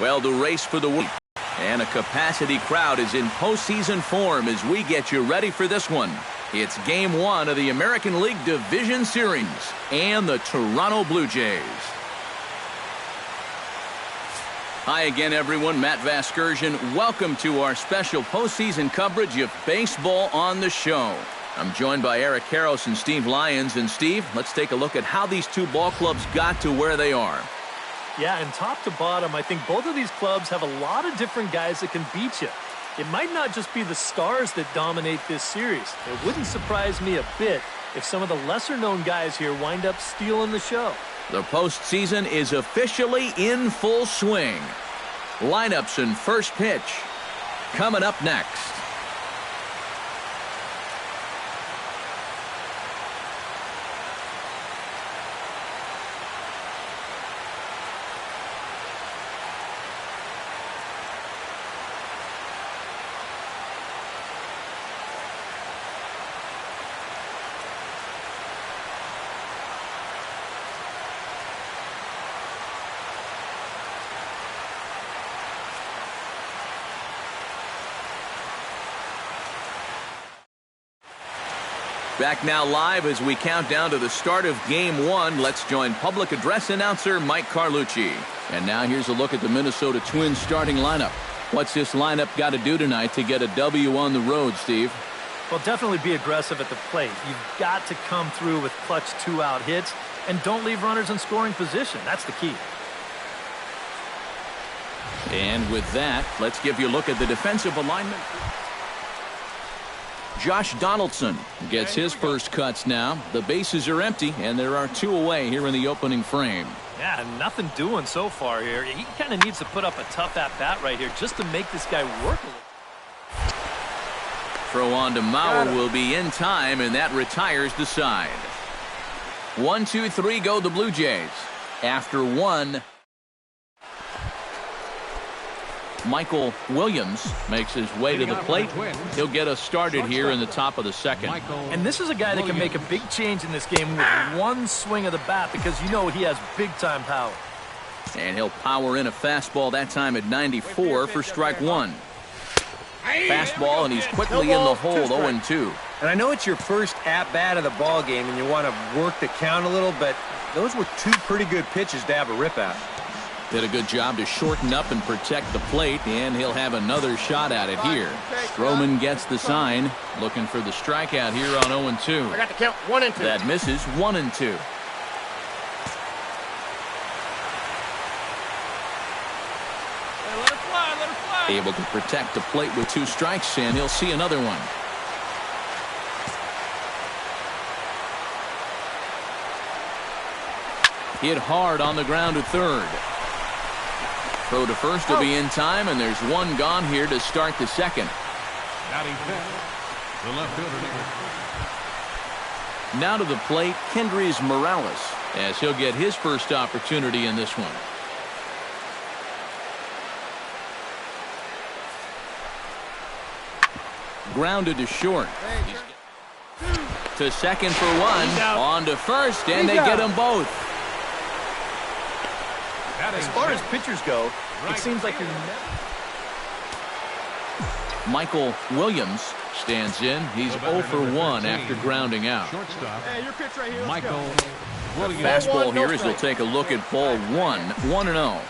Well, the race for the win and a capacity crowd is in postseason form as we get you ready for this one. It's Game 1 of the American League Division Series and the Toronto Blue Jays. Hi again, everyone. Matt Vasgersian. Welcome to our special postseason coverage of baseball on the show. I'm joined by Eric Karros and Steve Lyons. And Steve, let's take a look at how these two ball clubs got to where they are. Yeah, and top to bottom, I think both of these clubs have a lot of different guys that can beat you. It might not just be the stars that dominate this series. It wouldn't surprise me a bit if some of the lesser-known guys here wind up stealing the show. The postseason is officially in full swing. Lineups and first pitch coming up next. Back now live as we count down to the start of Game 1. Let's join public address announcer Mike Carlucci. And now here's a look at the Minnesota Twins starting lineup. What's this lineup got to do tonight to get a W on the road, Steve? Well, definitely be aggressive at the plate. You've got to come through with clutch two-out hits, and don't leave runners in scoring position. That's the key. And with that, let's give you a look at the defensive alignment. Josh Donaldson gets his first cuts now. The bases are empty, and there are two away here in the opening frame. Yeah, nothing doing so far here. He kind of needs to put up a tough at-bat right here just to make this guy work a little. Throw on to Mauer will be in time, and that retires the side. 1, 2, 3 go the Blue Jays. After one, Michael Williams makes his way to the plate. He'll get us started here in the top of the second. And this is a guy that can make a big change in this game with one swing of the bat because you know he has big-time power. And he'll power in a fastball that time at 94 for strike one. Fastball, and he's quickly in the hole, 0-2. And I know it's your first at-bat of the ball game and you want to work the count a little, but those were two pretty good pitches to have a rip at. Did a good job to shorten up and protect the plate, and he'll have another shot at it here. Stroman gets the sign, looking for the strikeout here on 0-2. I got to count 1 and 2. That misses 1 and 2. Let it fly, let it fly. Able to protect the plate with 2 strikes, and he'll see another one. Hit hard on the ground to third. Throw to first will be in time, and there's one gone here to start the second. The left fielder. Now to the plate, Kendrys Morales, as he'll get his first opportunity in this one. Grounded to short. To second for one. On to first, and they get them both. As far as pitchers go, it seems like you're never... Michael Williams stands in. He's 0 for 1 after grounding out. Hey, your pitch right here. Michael Williams. Fastball here as we'll take a look at ball 1, 1-0.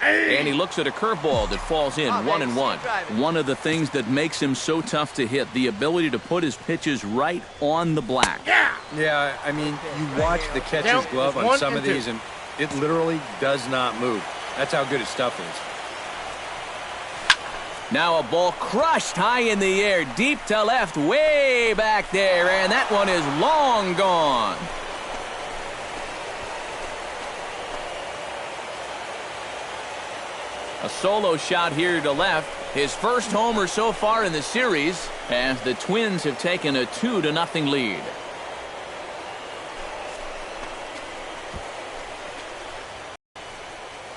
And he looks at a curveball that falls in, 1-1. One of the things that makes him so tough to hit, the ability to put his pitches right on the black. Yeah, I mean, you watch the catcher's glove on some of these, and it literally does not move. That's how good his stuff is. Now a ball crushed high in the air, deep to left, way back there, and that one is long gone. A solo shot here to left. His first homer so far in the series as the Twins have taken a 2-0 lead.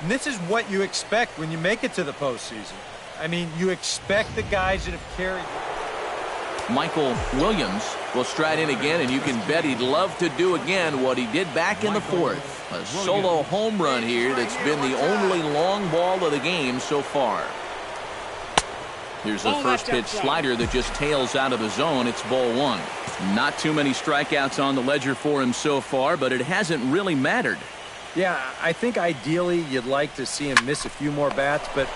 And this is what you expect when you make it to the postseason. I mean, you expect the guys that have carried. Michael Williams will stride in again, and you can bet he'd love to do again what he did back in the fourth. A solo home run here that's been the only long ball of the game so far. Here's the first pitch slider that just tails out of the zone. It's ball one. Not too many strikeouts on the ledger for him so far, but it hasn't really mattered. Yeah, I think ideally you'd like to see him miss a few more bats, but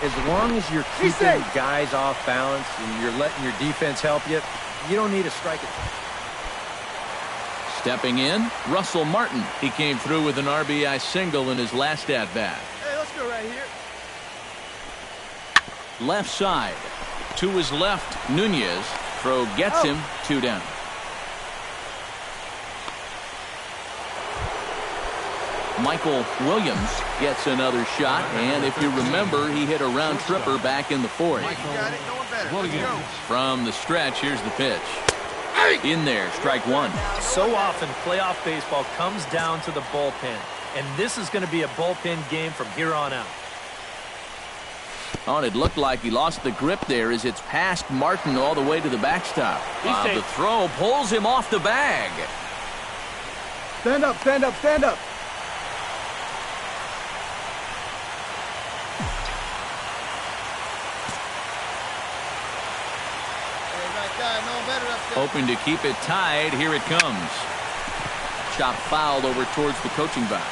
as long as you're keeping guys off balance and you're letting your defense help you, you don't need a strike. Stepping in, Russell Martin. He came through with an RBI single in his last at-bat. Hey, let's go right here. Left side. To his left, Nunez. Throw gets him, 2 down. Michael Williams gets another shot, and if you remember, he hit a round tripper back in the fourth. From the stretch, here's the pitch. In there, strike one. So often, playoff baseball comes down to the bullpen, and this is going to be a bullpen game from here on out. Oh, and it looked like he lost the grip there as it's past Martin all the way to the backstop. The throw pulls him off the bag. Stand up, stand up, stand up. Hoping to keep it tied. Here it comes. Chop fouled over towards the coaching box.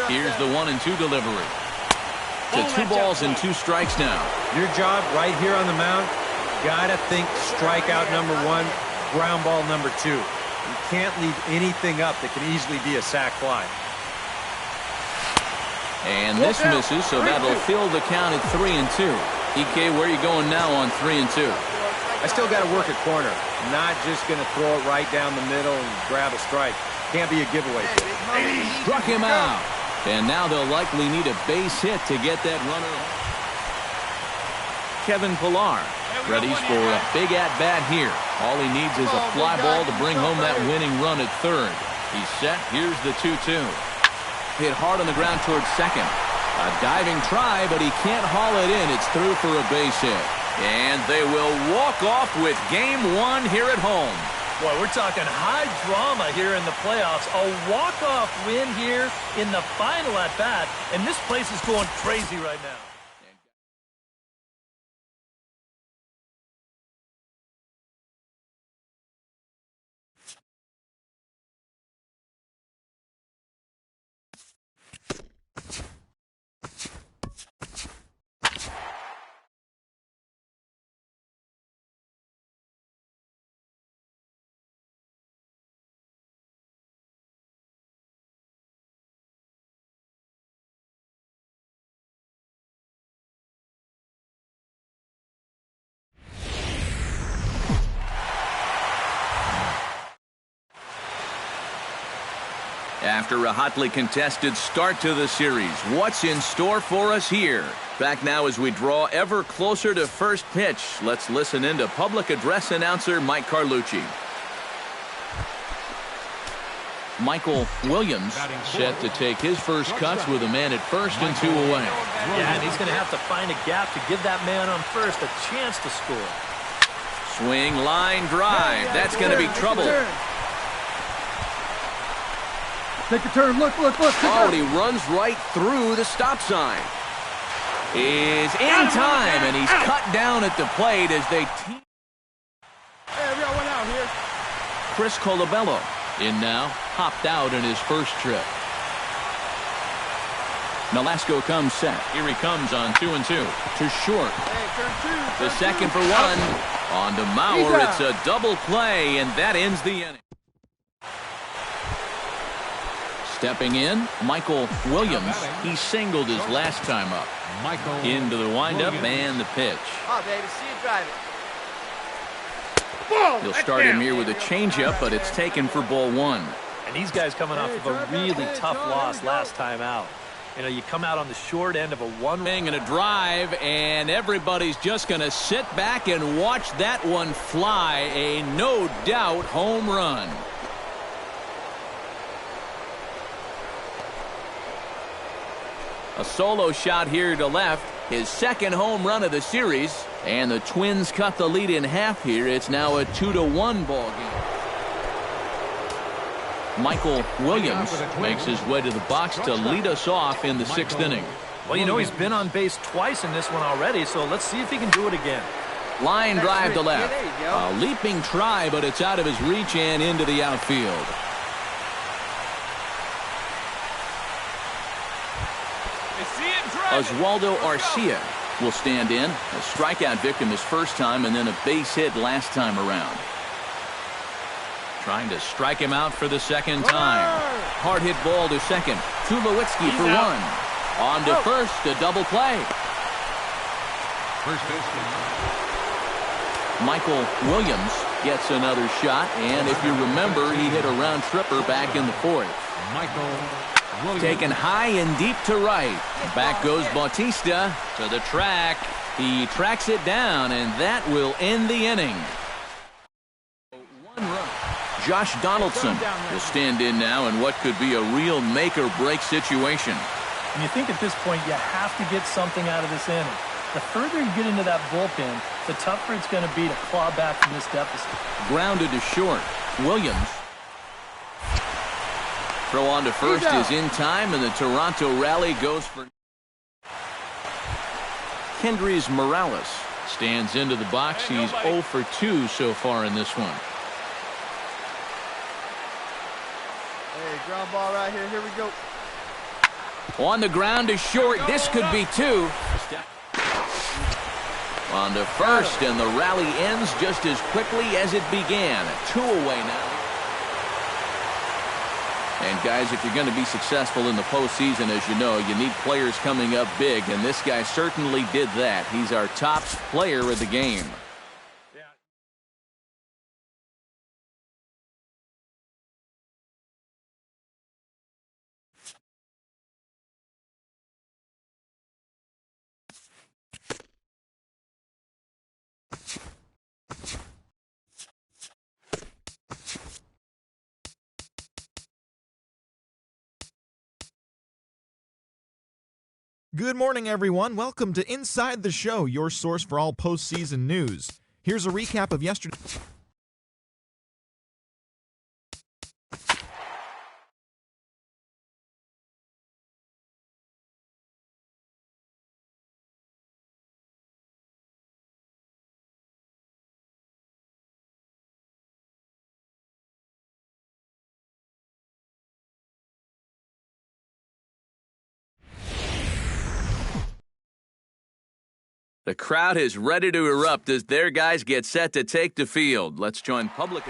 Here's the 1-2 delivery. To 2 balls and 2 strikes now. Your job right here on the mound, gotta think strikeout number 1, ground ball number 2. You can't leave anything up that can easily be a sac fly. And this misses, so that'll fill the count at 3-2. EK, where are you going now on 3-2? I still got to work a corner. Not just going to throw it right down the middle and grab a strike. Can't be a giveaway. Struck him out. And now they'll likely need a base hit to get that runner. Kevin Pillar readies for a big at-bat here. All he needs is a fly ball to bring home that winning run at third. He's set. Here's the 2-2. Hit hard on the ground towards second. A diving try, but he can't haul it in. It's through for a base hit. And they will walk off with game 1 here at home. Boy, we're talking high drama here in the playoffs. A walk-off win here in the final at-bat, and this place is going crazy right now. After a hotly contested start to the series, what's in store for us here? Back now as we draw ever closer to first pitch. Let's listen in to public address announcer Mike Carlucci. Michael Williams set to take his first cuts with a man at first and 2 away. Yeah, and he's going to have to find a gap to give that man on first a chance to score. Swing, line, drive. That's going to be trouble. Take a turn. Look. Oh, and he runs right through the stop sign. Is in time, and he's cut down at the plate as they team. Hey, we got one out here. Chris Colabello in now, hopped out in his first trip. Nolasco comes set. Here he comes on 2-2 to short. Hey, The second for 1. On to Mauer. It's a double play, and that ends the inning. Stepping in, Michael Williams. He singled his last time up. Into the windup and the pitch. Oh, baby, see you drive it. He'll start him here with a changeup, but it's taken for ball 1. And these guys coming off of a really tough loss last time out. You know, you come out on the short end of a 1 and a drive, and everybody's just going to sit back and watch that one fly. A no doubt home run. A solo shot here to left. His second home run of the series. And the Twins cut the lead in half here. It's now a 2-1 ball game. Michael Williams makes his way to the box to lead us off in the 6th inning. Well, you know, he's been on base twice in this one already, so let's see if he can do it again. Line drive to left. A leaping try, but it's out of his reach and into the outfield. Oswaldo Arcia will stand in. A strikeout victim his first time and then a base hit last time around. Trying to strike him out for the second time. Hard hit ball to second. Tulowitzki for one. On to first, a double play. First baseman. Michael Williams gets another shot, and if you remember, he hit a round tripper back in the 4th. Michael Williams. Taken high and deep to right. Back goes Bautista to the track. He tracks it down, and that will end the inning. One run. Josh Donaldson will stand in now in what could be a real make-or-break situation. And you think at this point you have to get something out of this inning. The further you get into that bullpen, the tougher it's going to be to claw back from this deficit. Grounded to short. Williams. Throw on to first is in time, and the Toronto rally goes for Kendrys Morales. Stands into the box. He's 0 for 2 so far in this one. Hey, ground ball right here. Here we go. On the ground to short. This could be 2. On to first, and the rally ends just as quickly as it began. 2 away now. And guys, if you're going to be successful in the postseason, as you know, you need players coming up big, and this guy certainly did that. He's our top player of the game. Good morning, everyone. Welcome to Inside the Show, your source for all postseason news. Here's a recap of yesterday. The crowd is ready to erupt as their guys get set to take the field. Let's join public.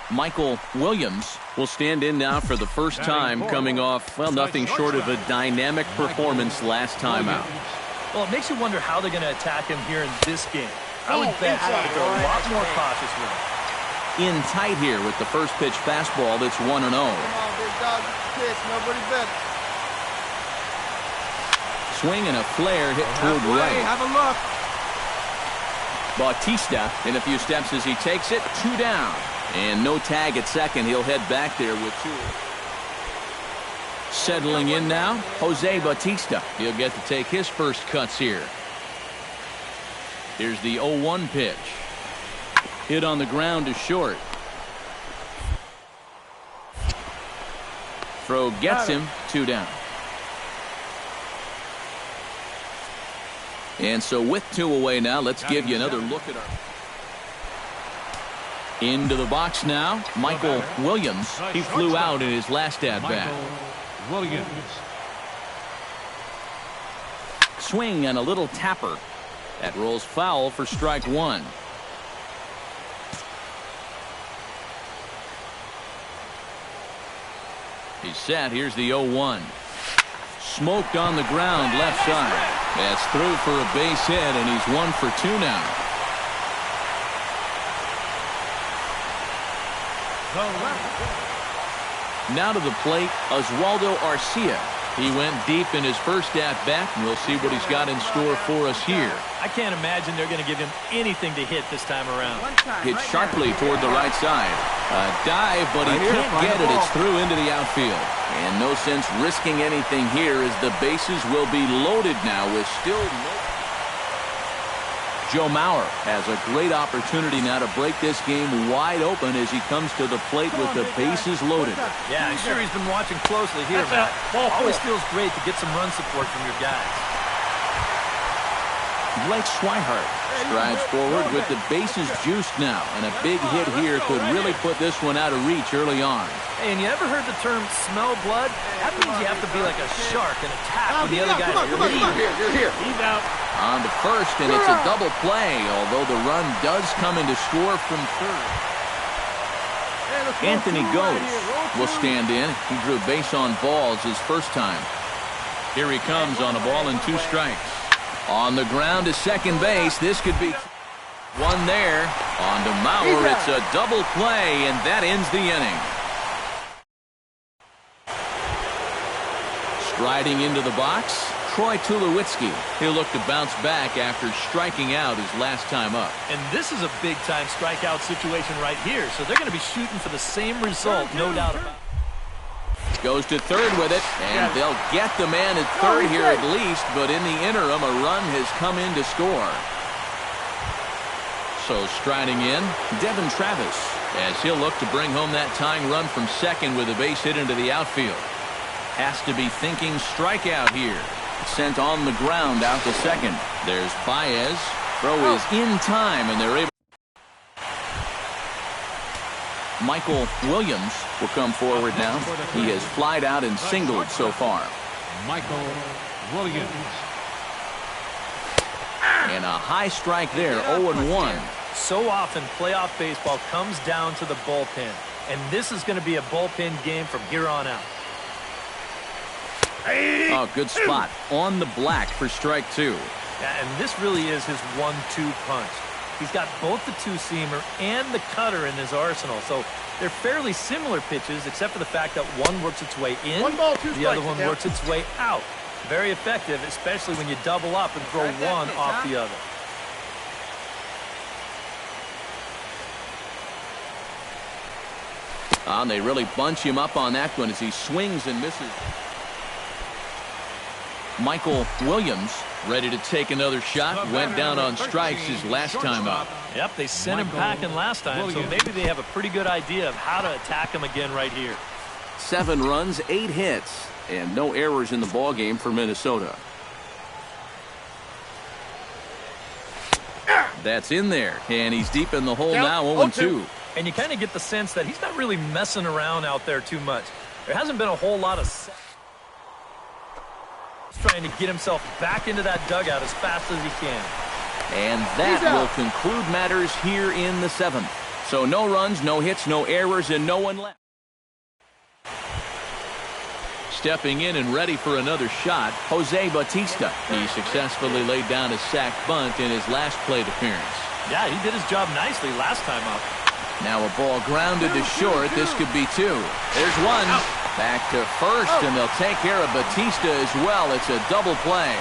Michael Williams will stand in now for the first time, coming off, well, nothing short of a dynamic performance last time out. Well, it makes you wonder how they're going to attack him here in this game. I would bet that they're a lot more cautious with him. In tight here with the first pitch fastball that's 1-0. Come on, big dog, pitch. Nobody better. Swing and a flare hit toward right. Have a look. Bautista in a few steps as he takes it. 2 down. And no tag at second. He'll head back there with 2. Settling in now, Jose Bautista. He'll get to take his first cuts here. Here's the 0-1 pitch. Hit on the ground to short. Throw gets him. 2 down. And so with 2 away now, let's give you another look at our... Into the box now, Michael Williams. He flew out in his last at-bat. Williams. Swing and a little tapper. That rolls foul for strike 1. He's set. Here's the 0-1. Smoked on the ground left side. That's through for a base hit, and he's 1 for 2 now. Now to the plate, Oswaldo Arcia. He went deep in his first at-bat, and we'll see what he's got in store for us here. I can't imagine they're going to give him anything to hit this time around. Hit sharply toward the right side. A dive, but he can't get it. It's through into the outfield. And no sense risking anything here as the bases will be loaded now with still no... Joe Mauer has a great opportunity now to break this game wide open as he comes to the plate with the bases loaded. Yeah, I'm sure he's been watching closely here, Matt. Always feels great to get some run support from your guys. Blake Swihart strides forward with the bases juiced now, and a big hit here could really put this one out of reach early on. Hey, and you ever heard the term smell blood? That means you have to be like a shark and attack when the other guys are leaving. You're here. He's out. On to first, and it's a double play, although the run does come into score from third. Anthony Goes will stand in. He drew base on balls his first time. Here he comes on a ball and 2 strikes. On the ground to second base. This could be one there. On to Mauer. It's a double play, and that ends the inning. Striding into the box, Troy Tulowitzki. He'll look to bounce back after striking out his last time up. And this is a big-time strikeout situation right here, so they're going to be shooting for the same result, no doubt about it. Goes to third with it, and they'll get the man at third here at least, but in the interim, a run has come in to score. So striding in, Devin Travis, as he'll look to bring home that tying run from second with a base hit into the outfield. Has to be thinking strikeout here. Sent on the ground out to second. There's Baez. Throw is in time, and they're able. Michael Williams will come forward now. He has flied out and singled so far. Michael Williams. And a high strike there, 0-1. So often, playoff baseball comes down to the bullpen, and this is going to be a bullpen game from here on out. Oh, good spot on the black for strike 2. Yeah, and this really is his 1-2 punch. He's got both the two-seamer and the cutter in his arsenal, so they're fairly similar pitches, except for the fact that one works its way in, the other one works its way out. Very effective, especially when you double up and throw one off the other. And they really bunch him up on that one as he swings and misses. Michael Williams ready to take another shot. Went down on strikes his last time up. Yep, they sent him packing last time, so maybe they have a pretty good idea of how to attack him again right here. 7 runs, 8 hits, and no errors in the ballgame for Minnesota. That's in there, and he's deep in the hole now, 0-2. And you kind of get the sense that he's not really messing around out there too much. There hasn't been a whole lot of trying to get himself back into that dugout as fast as he can. And that will conclude matters here in the 7th. So no runs, no hits, no errors, and no one left. Stepping in and ready for another shot, Jose Bautista. He successfully laid down a sac bunt in his last plate appearance. Yeah, he did his job nicely last time up. Now a ball grounded to short. This could be 2. There's one. Back to first, and they'll take care of Bautista as well. It's a double play.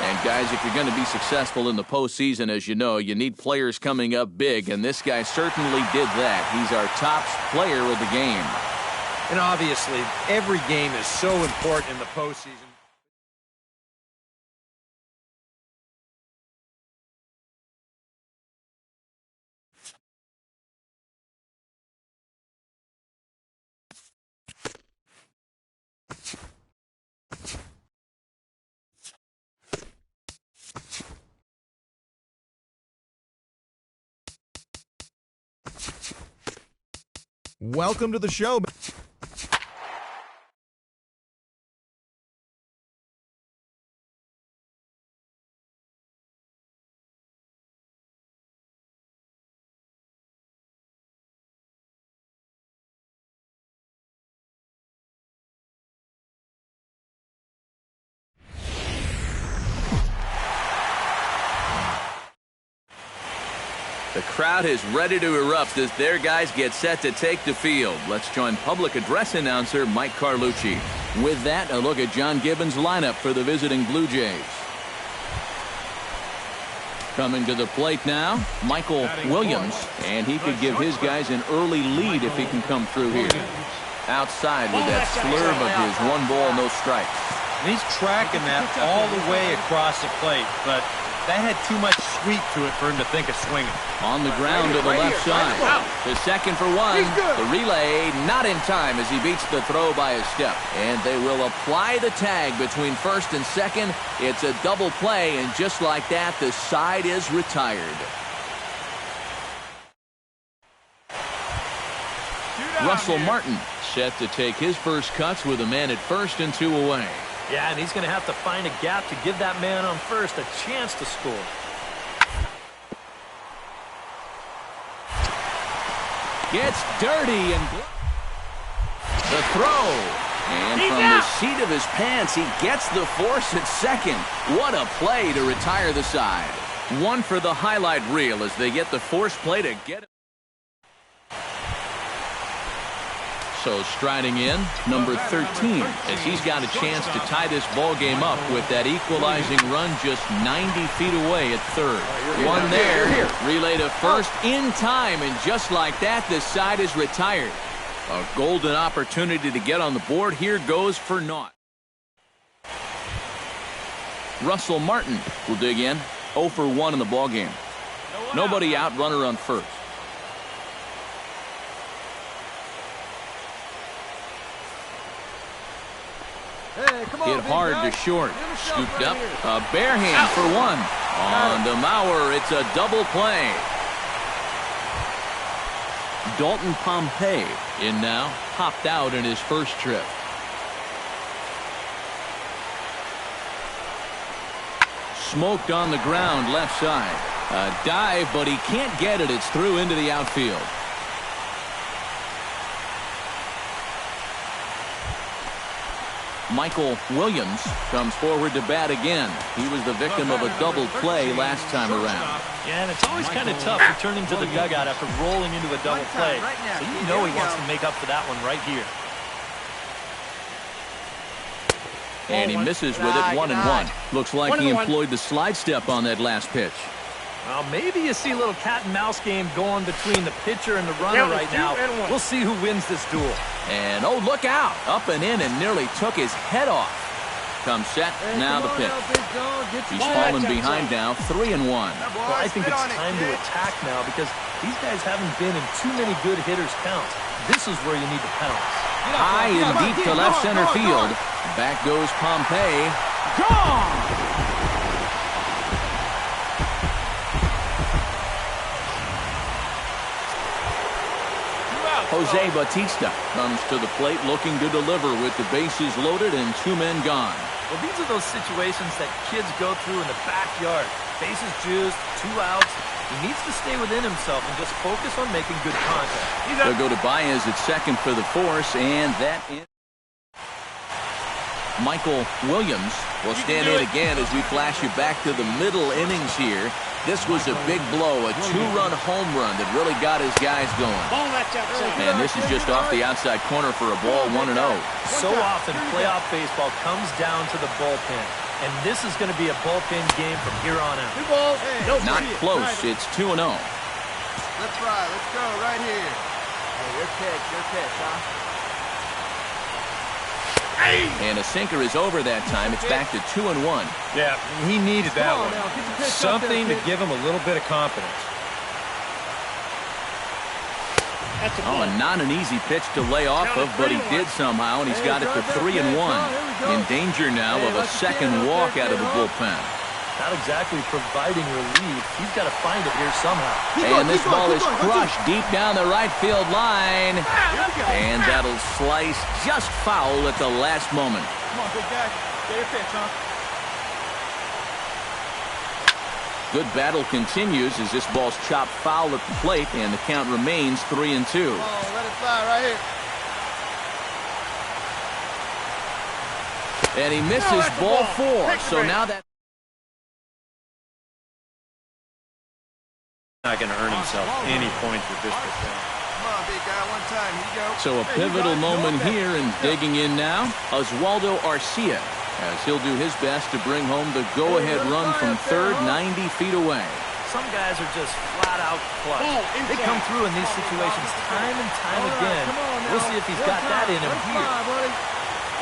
And guys, if you're going to be successful in the postseason, as you know, you need players coming up big, and this guy certainly did that. He's our top player of the game. And obviously, every game is so important in the postseason. Welcome to the show. The crowd is ready to erupt as their guys get set to take the field. Let's join public address announcer Mike Carlucci. With that, a look at John Gibbons' lineup for the visiting Blue Jays. Coming to the plate now, Michael Williams, and he could give his guys an early lead if he can come through here. Outside with that slurve of his 1 ball, no strikes. And he's tracking that all the way across the plate, but that had too much sweep to it for him to think of swinging. On the ground to the left side. The second for 1. The relay not in time as he beats the throw by a step. And they will apply the tag between first and second. It's a double play, and just like that, the side is retired. Russell Martin set to take his first cuts with a man at first and 2 away. Yeah, and he's going to have to find a gap to give that man on first a chance to score. Gets dirty and the throw. And from the seat of his pants, he gets the force at second. What a play to retire the side. One for the highlight reel as they get the force play to get it. So striding in, number 13, as he's got a chance to tie this ball game up with that equalizing run just 90 feet away at third. One there, relay to first in time, and just like that, the side is retired. A golden opportunity to get on the board here goes for naught. Russell Martin will dig in, 0 for 1 in the ball game. Nobody out, runner on first. Hit hard to short. Scooped up. A bare hand for 1. On the Mauer, it's a double play. Dalton Pompey in now. Popped out in his first trip. Smoked on the ground left side. A dive, but he can't get it. It's through into the outfield. Michael Williams comes forward to bat again. He was the victim of a double play last time around. Yeah, and it's always kind of tough returning to the dugout after rolling into a double play. So you know he wants to make up for that one right here. And he misses with it, 1-1. Looks like he employed the slide step on that last pitch. Well, maybe you see a little cat and mouse game going between the pitcher and the runner right now. We'll see who wins this duel. And, oh, look out. Up and in and nearly took his head off. Comes set, now the pitch. He's fallen behind now, 3-1. Well, I think it's time to attack now because these guys haven't been in too many good hitters' counts. This is where you need to pounce. High and deep to left center field. Back goes Pompey. Gone! Jose Bautista comes to the plate looking to deliver with the bases loaded and 2 men gone. Well, these are those situations that kids go through in the backyard. Bases juiced, 2 outs. He needs to stay within himself and just focus on making good contact. They'll go to Baez at second for the force, and that is Michael Williams will stand in again as we flash you back to the middle innings here. This was a big blow, a 2-run home run that really got his guys going. And this is just off the outside corner for a ball, 1-0. So often playoff baseball comes down to the bullpen, and this is going to be a bullpen game from here on out. Not close. It's 2-0. Let's ride. Let's go right here. Hey, your pitch, huh? And a sinker is over that time. It's back to 2-1. Yeah, he needed that one. Something to give him a little bit of confidence. Oh, and not an easy pitch to lay off of, but he did somehow, and he's got it to 3-1. In danger now of a second walk out of the bullpen. Not exactly providing relief. He's got to find it here somehow. And this ball is crushed deep down the right field line. And that'll slice just foul at the last moment. Come on, big guy. Get your pitch, huh? Good battle continues as this ball's chopped foul at the plate, and the count remains 3-2. Oh, let it fly right here. And he misses ball 4. So now that not going to earn himself any points with this performance. Come on, big guy, one time. Here you go. So a pivotal moment here, and digging in now, Oswaldo Arcia, as he'll do his best to bring home the go-ahead run from third, 90 feet away. Some guys are just flat-out clutch. They come through in these situations time and time again. We'll see if he's got that in him here.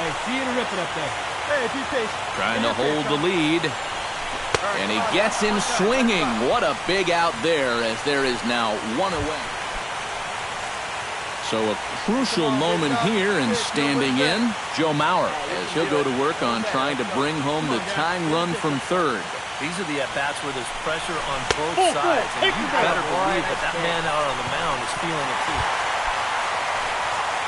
Hey, see you to rip it up there. Hey, if you pace. Trying to hold the lead. And he gets him swinging. What a big out there, as there is now one away. So a crucial moment here, and standing in, Joe Mauer, as he'll go to work on trying to bring home the tying run from third. These are the at-bats where there's pressure on both sides, and you better believe that that man out on the mound is feeling it too.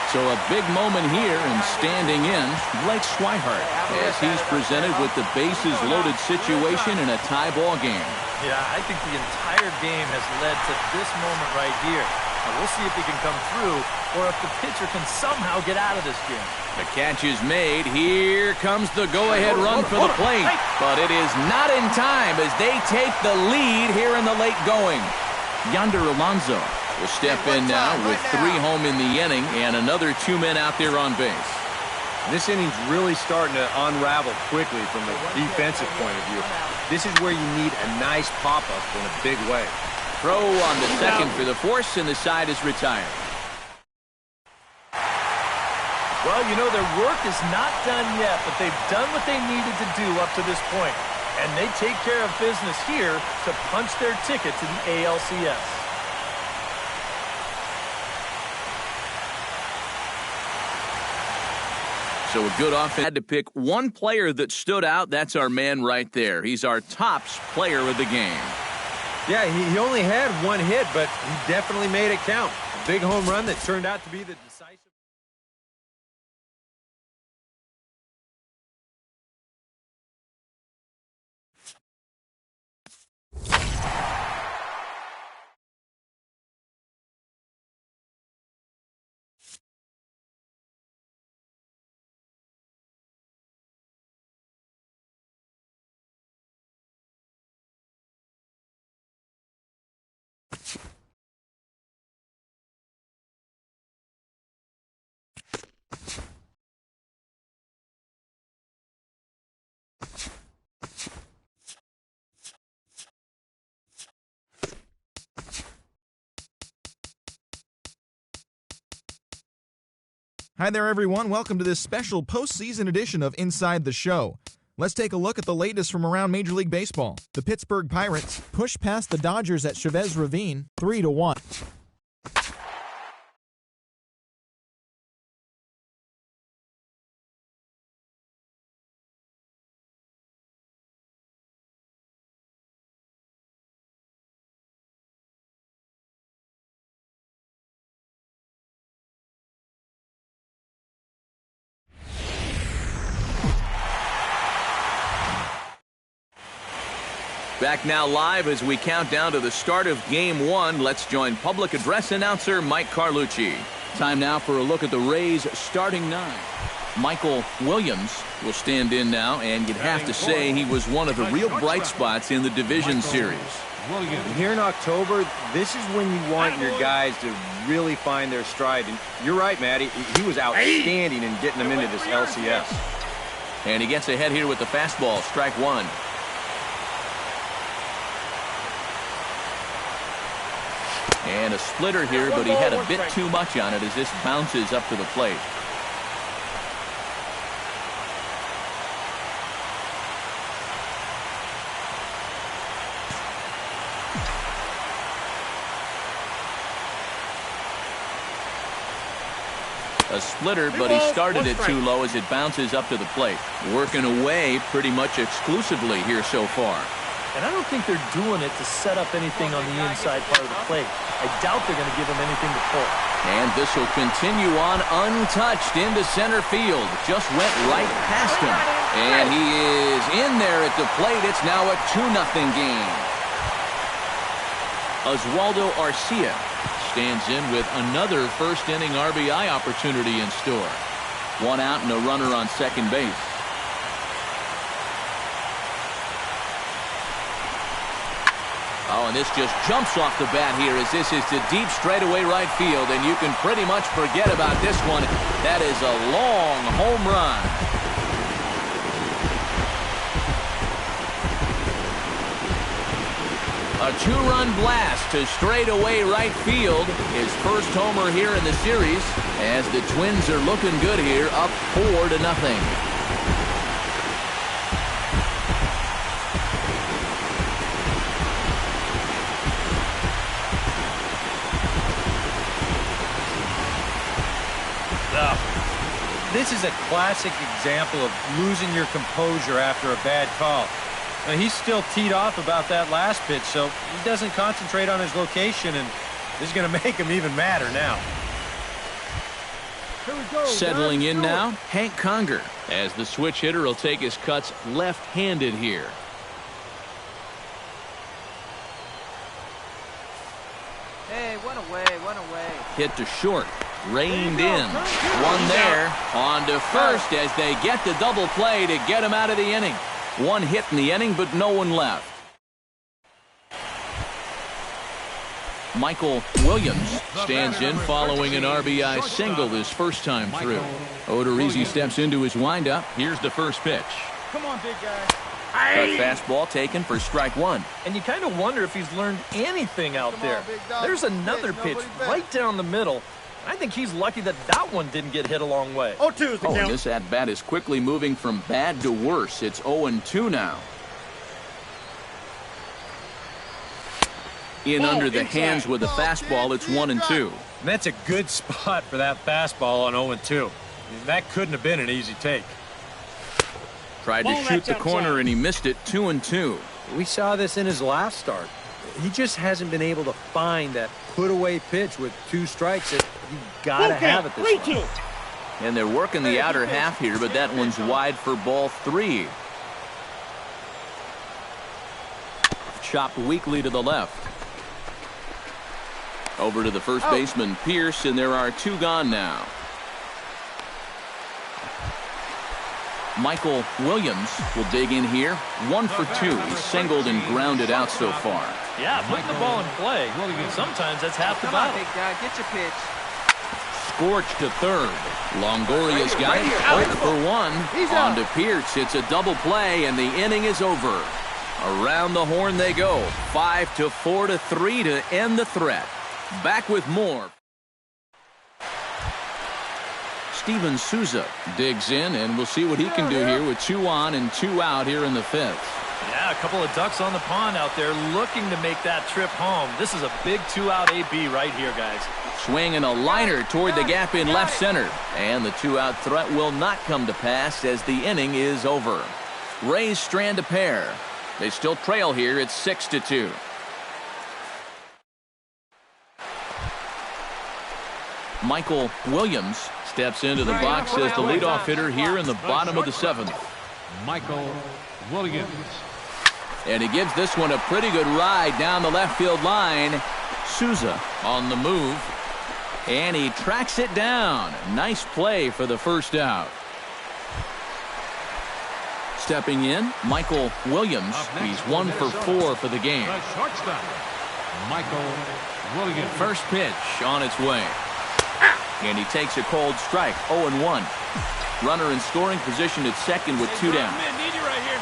So a big moment here, and standing in, Blake Swihart, as he's presented with the bases-loaded situation in a tie ball game. Yeah, I think the entire game has led to this moment right here. Now we'll see if he can come through, or if the pitcher can somehow get out of this game. The catch is made. Here comes the go-ahead run for the plate. But it is not in time, as they take the lead here in the late going. Yonder Alonso will step in now with 3 home in the inning, and another 2 men out there on base. This inning's really starting to unravel quickly from a defensive point of view. This is where you need a nice pop-up in a big way. Throw on the second for the force, and the side is retired. Well, you know, their work is not done yet, but they've done what they needed to do up to this point. And they take care of business here to punch their ticket to the ALCS. So a good offense. Had to pick one player that stood out. That's our man right there. He's our tops player of the game. Yeah, he only had 1 hit, but he definitely made it count. A big home run that turned out to be the decisive. Hi there, everyone. Welcome to this special postseason edition of Inside the Show. Let's take a look at the latest from around Major League Baseball. The Pittsburgh Pirates push past the Dodgers at Chavez Ravine 3-1. Back now live as we count down to the start of Game 1. Let's join public address announcer Mike Carlucci. Time now for a look at the Rays' starting 9. Michael Williams will stand in now, and you'd have to say he was one of the real bright spots in the division series. And here in October, this is when you want your guys to really find their stride. And you're right, Matty. He was outstanding in getting them into this LCS. And he gets ahead here with the fastball, strike 1. And a splitter here, but he had a bit too much on it as this bounces up to the plate. A splitter, but he started it too low as it bounces up to the plate. Working away pretty much exclusively here so far. And I don't think they're doing it to set up anything on the inside part of the plate. I doubt they're going to give him anything to pull. And this will continue on untouched into center field. Just went right past him. And he is in there at the plate. It's now a 2-0 game. Oswaldo Arcia stands in with another first-inning RBI opportunity in store. 1 out and a runner on second base. Oh, and this just jumps off the bat here as this is to deep straightaway right field, and you can pretty much forget about this one. That is a long home run. A two-run blast to straightaway right field. His first homer here in the series as the Twins are looking good here, up 4-0. This is a classic example of losing your composure after a bad call. Now, he's still teed off about that last pitch, so he doesn't concentrate on his location, and this is going to make him even madder now. Here we go, Settling guys. in now, Hank Conger, as the switch hitter will take his cuts left-handed here. Hey, one away, one away. Hit to short. Reined in. One there. On to first as they get the double play to get him out of the inning. One hit in the inning, but no one left. Michael Williams stands in following an RBI single his first time through. Odorizzi steps into his windup. Here's the first pitch. Come on, big guy. Cut fastball taken for strike one. And you kind of wonder if he's learned anything out Come there. on, big dog. There's another Nobody pitch bet. right down the middle. I think he's lucky that that one didn't get hit a long way. 0-2 is the And count. this at-bat is quickly moving from bad to worse. It's 0-2 now. In Ball under the inside. hands with a Ball, fastball, kid. it's 1-2. And that's a good spot for that fastball on 0-2. That couldn't have been an easy take. Tried to Ball shoot the that's corner outside. and he missed it. 2-2. We saw this in his last start. He just hasn't been able to find that put-away pitch with 2 strikes that you got to have it this way. And they're working the outer half here, but that one's wide for ball 3. Chopped weakly to the left. Over to the first baseman, Pierce, and there are 2 gone now. Michael Williams will dig in here. 1 for 2. He's singled and grounded out so far. Yeah, putting the ball in play. Sometimes that's half the Come on, battle. big guy, get your pitch. Scorched to third. Longoria's got it. Right 0 for 1. He's On out. to Pierce. It's a double play, and the inning is over. Around the horn they go. 5-4-3 to end the threat. Back with more. Steven Souza digs in, and we'll see what he can do here with 2 on and 2 out here in the 5th. Yeah, a couple of ducks on the pond out there looking to make that trip home. This is a big 2-out AB right here, guys. Swing and a liner toward the gap in left center. And the 2-out threat will not come to pass as the inning is over. Rays strand a pair. They still trail here at 6-2. Michael Williams steps into the box as the leadoff hitter here in the bottom of the 7th. Michael Williams. And he gives this one a pretty good ride down the left field line. Souza on the move. And he tracks it down. Nice play for the first out. Stepping in, Michael Williams. He's 1 for 4 for the game. The shortstop, Michael Williams. First pitch on its way. And he takes a cold strike. 0-1. Runner in scoring position at second with 2 down. Need you right here.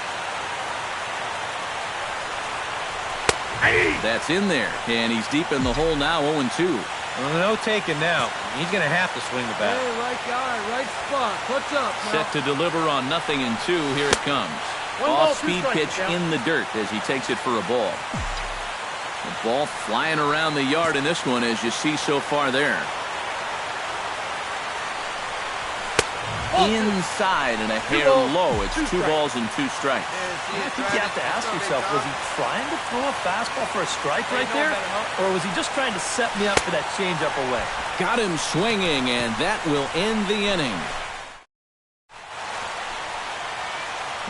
That's in there. And he's deep in the hole now. 0-2. Well, no taking now. He's going to have to swing the bat. Hey, right guy, right spot. What's up, now? Set to deliver on 0-2. Here it comes. One ball, Off-speed 2 strikes, pitch yeah. in the dirt as he takes it for a ball. The ball flying around the yard in this one, as you see so far there. Inside and a hair low. It's 2 balls and 2 strikes. I think you have to ask yourself, was he trying to throw a fastball for a strike right there? Or was he just trying to set me up for that changeup away? Got him swinging, and that will end the inning.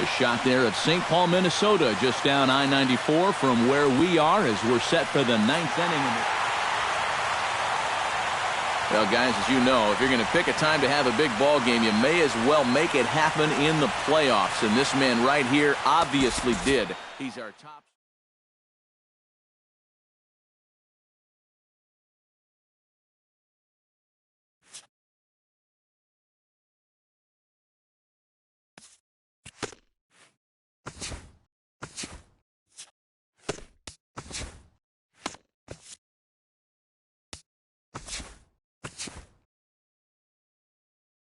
The shot there at St. Paul, Minnesota, just down I-94 from where we are as we're set for the 9th inning. Well, guys, as you know, if you're going to pick a time to have a big ball game, you may as well make it happen in the playoffs. And this man right here obviously did. He's our top.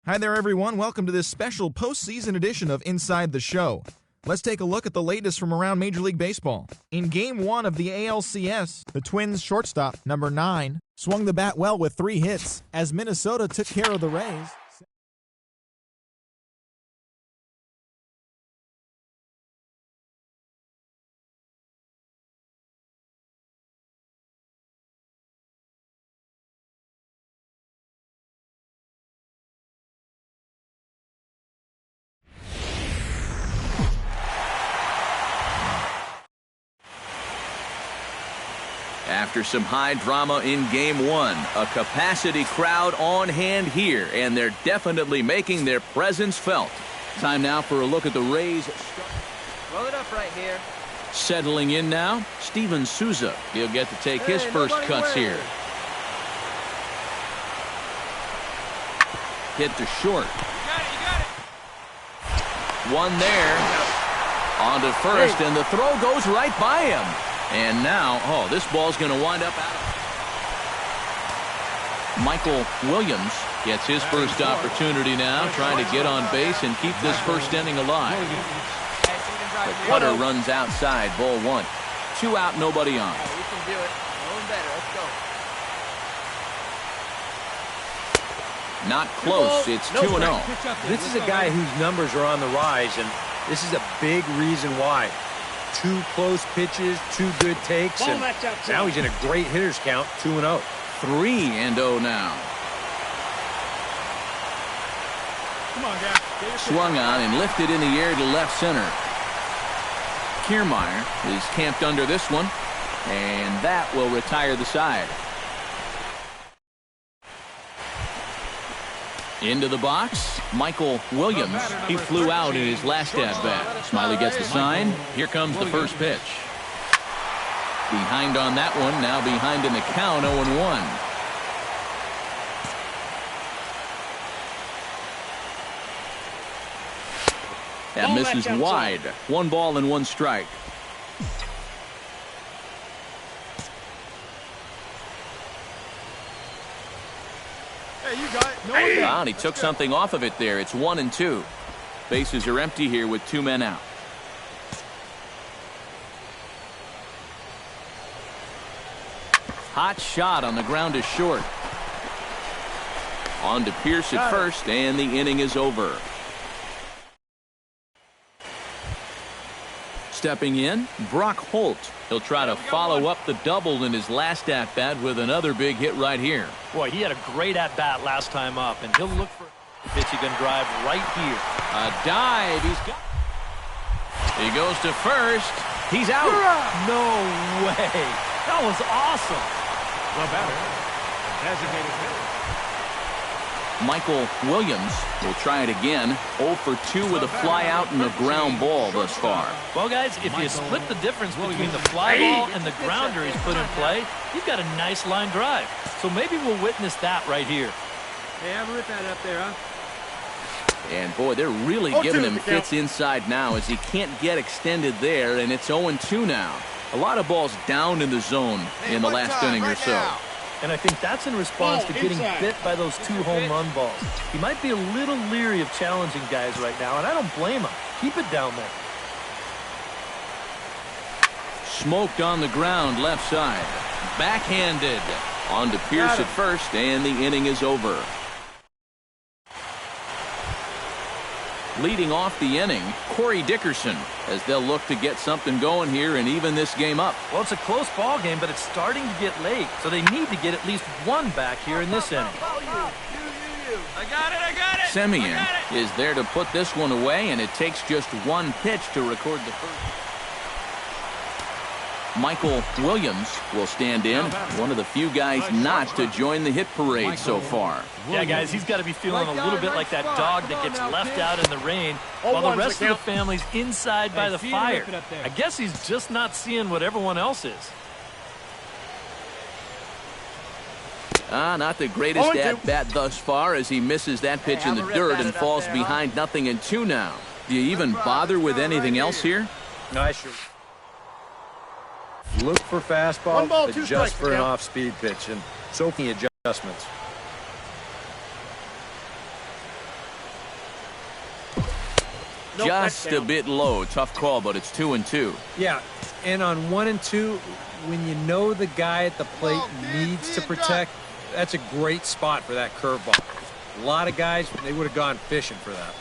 Hi there, everyone. Welcome to this special postseason edition of Inside the Show. Let's take a look at the latest from around Major League Baseball. In Game 1 of the ALCS, the Twins shortstop, number 9, swung the bat well with 3 hits as Minnesota took care of the Rays. After some high drama in Game 1, a capacity crowd on hand here, and they're definitely making their presence felt. Time now for a look at the Rays. Roll it up right here. Settling in now, Steven Souza. He'll get to take his first cuts here. Hit to short. You got it. One there. On to first, and the throw goes right by him. And now, this ball's going to wind up out. Michael Williams gets his first opportunity now, trying to get on base and keep this first inning alive. The cutter runs outside, ball 1. 2 out, nobody on. You can do it. No one better. Let's go. Not close. It's 2-0. This is a guy whose numbers are on the rise, and this is a big reason why. 2 close pitches, 2 good takes, and now he's in a great hitter's count, 2-0. 3-0 now. Come on, guys. Swung on and lifted in the air to left center. Kiermaier is camped under this one, and that will retire the side. Into the box, Michael Williams. He flew out in his last at-bat. Smiley gets the sign. Here comes the first pitch. Behind on that one, now behind in the count, 0-1. That misses wide. 1 ball and 1 strike. Hey, you got it. No one down. And he took something off of it there. It's 1-2. Bases are empty here with 2 men out. Hot shot on the ground is short. On to Pierce at first, and the inning is over. Stepping in, Brock Holt. He'll try to follow up the double in his last at-bat with another big hit right here. Boy, he had a great at-bat last time up, and he'll look for a pitch he can drive right here. A dive. He goes to first. He's out. No way. That was awesome. The batter, designated hitter. Michael Williams will try it again. 0 for 2 with a fly out and a ground ball thus far. Well, guys, if you split the difference between the fly ball and the grounder he's put in play, you've got a nice line drive. So maybe we'll witness that right here. Hey, have a rip that up there, huh? And, boy, they're really giving him fits inside now as he can't get extended there, and it's 0-2 now. A lot of balls down in the zone in the last inning or so. And I think that's in response to getting bit by those 2 home run balls. He might be a little leery of challenging guys right now, and I don't blame him. Keep it down there. Smoked on the ground left side. Backhanded. On to Pierce at first, and the inning is over. Leading off the inning, Corey Dickerson, as they'll look to get something going here and even this game up. Well, it's a close ball game, but it's starting to get late, so they need to get at least 1 back here in this inning. I got it. Semien is there to put this one away, and it takes just 1 pitch to record the first. Michael Williams will stand in, one of the few guys not to join the hit parade so far. Yeah, guys, he's got to be feeling a little bit like that dog that gets left out in the rain while the rest of the family's inside by the fire. I guess he's just not seeing what everyone else is. Not the greatest at-bat thus far as he misses that pitch in the dirt and falls behind 0-2 now. Do you even bother with anything else here? Nice. Look for fastball, adjust for an off-speed pitch, and so many adjustments. Just a bit low. Tough call, but it's 2-2. Yeah, and on 1 and 2, when you know the guy at the plate needs to protect, that's a great spot for that curveball. A lot of guys, they would have gone fishing for that.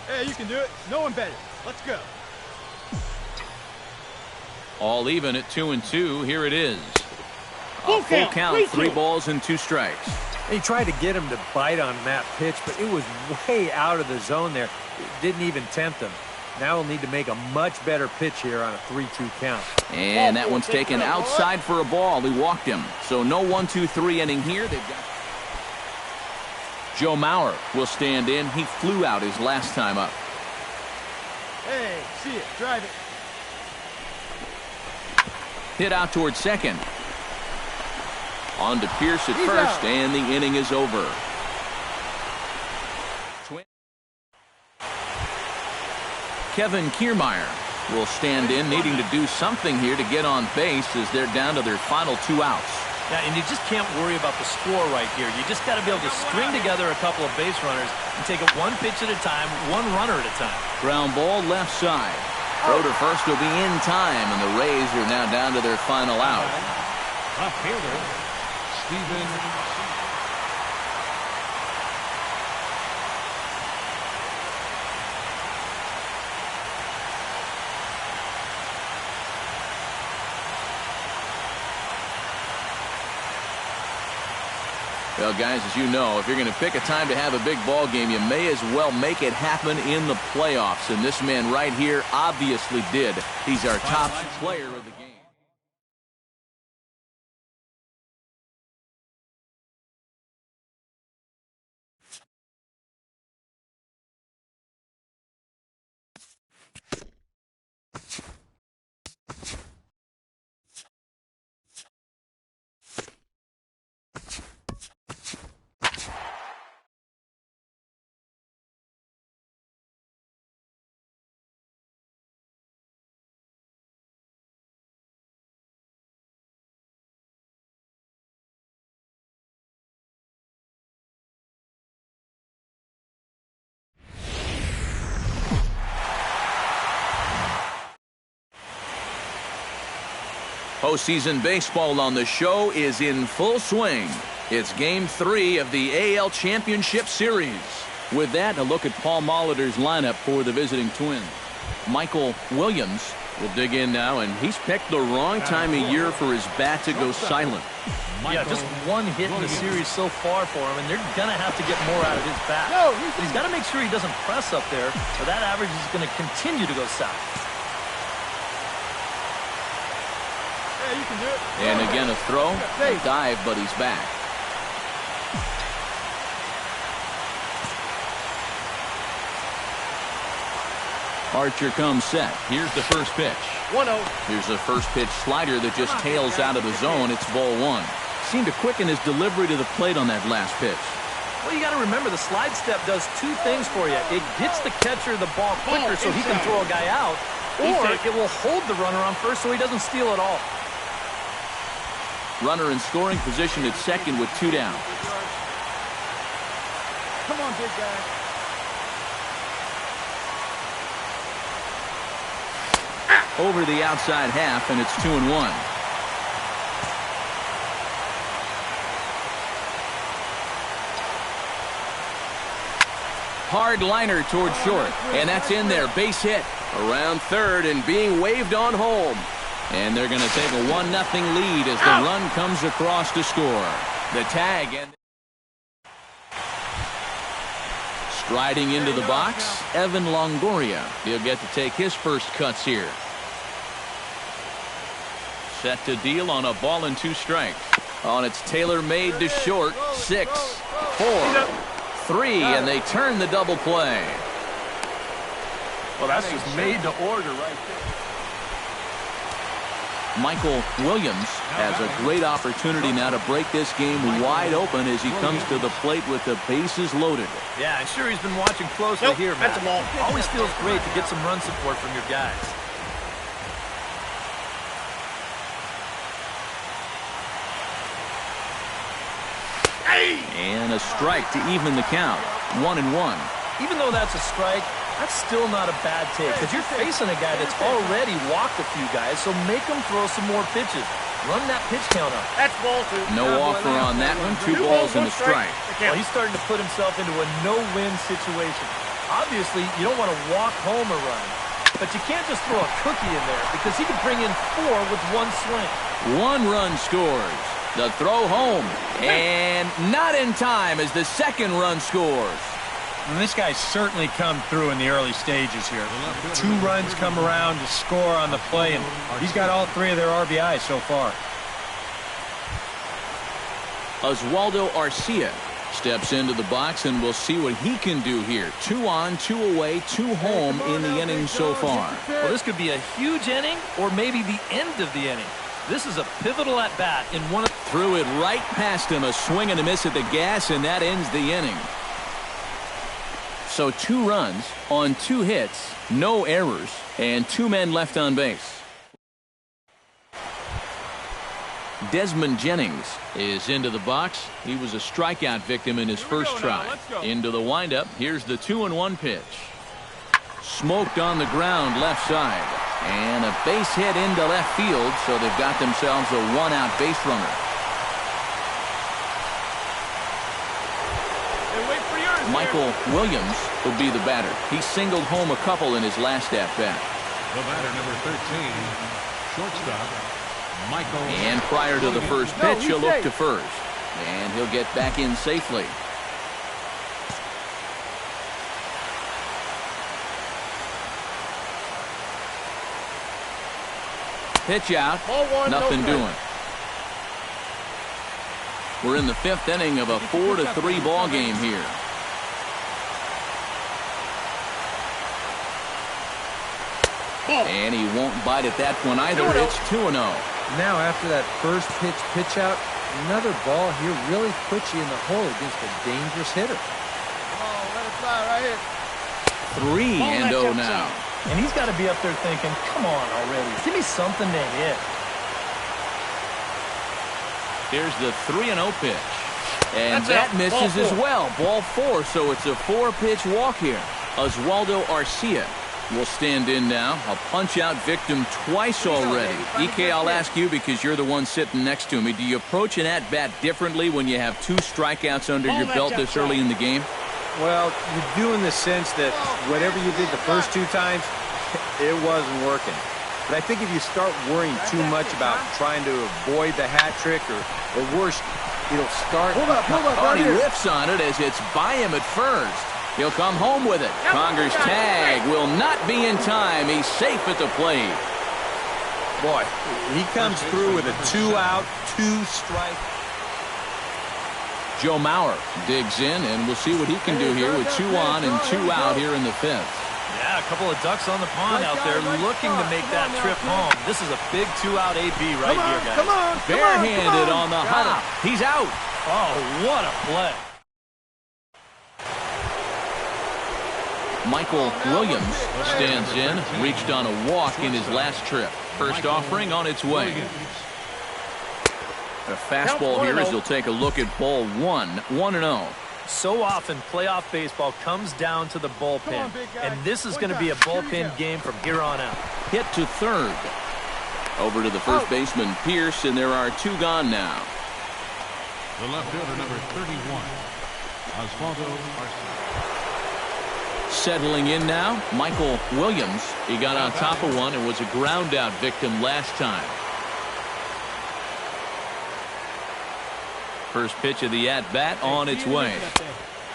Hey, you can do it. No one better. Let's go. All even at 2-2. Here it is. A full count, 3 balls and 2 strikes. He tried to get him to bite on that pitch, but it was way out of the zone there. It didn't even tempt him. Now he'll need to make a much better pitch here on a 3-2 count. And that one's taken outside for a ball. He walked him. So no 1-2-3 inning here. They've got Joe Mauer will stand in. He flew out his last time up. Hey, see it. Drive it. Hit out towards second. On to Pierce at first, and the inning is over. Kevin Kiermaier will stand in, needing to do something here to get on base as they're down to their final 2 outs. Yeah, and you just can't worry about the score right here. You just got to be able to string together a couple of base runners and take it 1 pitch at a time, 1 runner at a time. Ground ball left side. Throw to first will be in time, and the Rays are now down to their final out. Left fielder, Steven. Well, guys, as you know, if you're going to pick a time to have a big ball game, you may as well make it happen in the playoffs. And this man right here obviously did. He's our top player of the game. Postseason baseball on the show is in full swing. It's Game 3 of the AL Championship Series. With that, a look at Paul Molitor's lineup for the visiting Twins. Michael Williams will dig in now, and he's picked the wrong time of year for his bat to go silent. Yeah, just 1 hit in the series so far for him, and they're going to have to get more out of his bat. But he's got to make sure he doesn't press up there, or that average is going to continue to go south. Yeah, you can do it. And again a throw, a dive, but he's back. Archer comes set. Here's the first pitch. 1-0. Here's the first pitch slider that just tails out of the zone. It's ball 1. Seemed to quicken his delivery to the plate on that last pitch. Well, you got to remember the slide step does 2 things for you. It gets the catcher the ball quicker so he can throw a guy out, or it will hold the runner on first so he doesn't steal it all. Runner in scoring position at second with 2 down. Come on, big guy. Over the outside half, and it's 2-1. Hard liner toward short, and that's in there. Base hit around third and being waved on home. And they're going to take a 1-0 lead as the run comes across to score. The tag and striding into the box, Evan Longoria. He'll get to take his first cuts here. Set to deal on a ball and 2 strikes. On its tailor-made to short. 6, 4, 3, and they turn the double play. Well, that's just made to order right there. Michael Williams has a great opportunity now to break this game wide open as he comes to the plate with the bases loaded. Yeah, I'm sure he's been watching closely here, Matt. Always feels great to get some run support from your guys. And a strike to even the count. 1-1. Even though that's a strike, that's still not a bad take because you're facing a guy that's already walked a few guys, so make him throw some more pitches. Run that pitch count up. That's ball two. No offer on that one. 2 balls and a strike. Well, he's starting to put himself into a no-win situation. Obviously, you don't want to walk home a run, but you can't just throw a cookie in there because he could bring in 4 with 1 swing. 1 run scores. The throw home, and not in time as the 2nd run scores. And this guy's certainly come through in the early stages here. 2 runs come around to score on the play, and he's got all 3 of their RBIs so far. Oswaldo Arcia steps into the box, and we'll see what he can do here. 2 on, 2 away, 2 home in the inning so far. Well, this could be a huge inning or maybe the end of the inning. This is a pivotal at-bat in one of... Threw it right past him, a swing and a miss at the gas, and that ends the inning. So 2 runs on 2 hits, no errors, and 2 men left on base. Desmond Jennings is into the box. He was a strikeout victim in his first try. Into the windup. Here's the 2-1 pitch. Smoked on the ground left side. And a base hit into left field, so they've got themselves a 1-out base runner. Michael Williams will be the batter. He singled home a couple in his last at-bat. The batter, number 13, shortstop, Michael. And prior to the first pitch, he'll look to first. And he'll get back in safely. Pitch out. Nothing doing. We're in the 5th inning of a 4-3 ball game here. And he won't bite at that one either. It's 2-0. Now after that first pitch out, another ball here really puts you in the hole against a dangerous hitter. Come on, let it fly right here. 3-0 now. And he's got to be up there thinking, come on already. Give me something to hit. Here's the 3-0 pitch. And that misses as well. Ball 4, so it's a 4-pitch walk here. Oswaldo Arcia will stand in now. A punch-out victim twice already. EK, I'll ask you because you're the one sitting next to me. Do you approach an at-bat differently when you have 2 strikeouts under your belt this early in the game? Well, you do in the sense that whatever you did the first 2 times, it wasn't working. But I think if you start worrying too much about trying to avoid the hat trick or worse, it'll start... Hold up, oh, he whiffs on it as it's by him at first. He'll come home with it. Conger's tag will not be in time. He's safe at the plate. Boy, he comes through with a 2-out, 2-strike. Joe Mauer digs in, and we'll see what he can do here with 2 on and 2 out here in the 5th. Yeah, a couple of ducks on the pond out there looking to make that trip home. This is a big 2-out AB right here, guys. Come on, Barehanded on the hop. He's out. Oh, what a play. Michael Williams stands in, reached on a walk in his last trip. First offering on its way. A fastball here as he'll take a look at ball 1, 1-0. So often playoff baseball comes down to the bullpen, and this is going to be a bullpen game from here on out. Hit to third. Over to the first baseman, Pierce, and there are 2 gone now. The left fielder, number 31, Oswaldo Arcia. Settling in now, Michael Williams. He got on top of one and was a ground-out victim last time. First pitch of the at-bat on its way.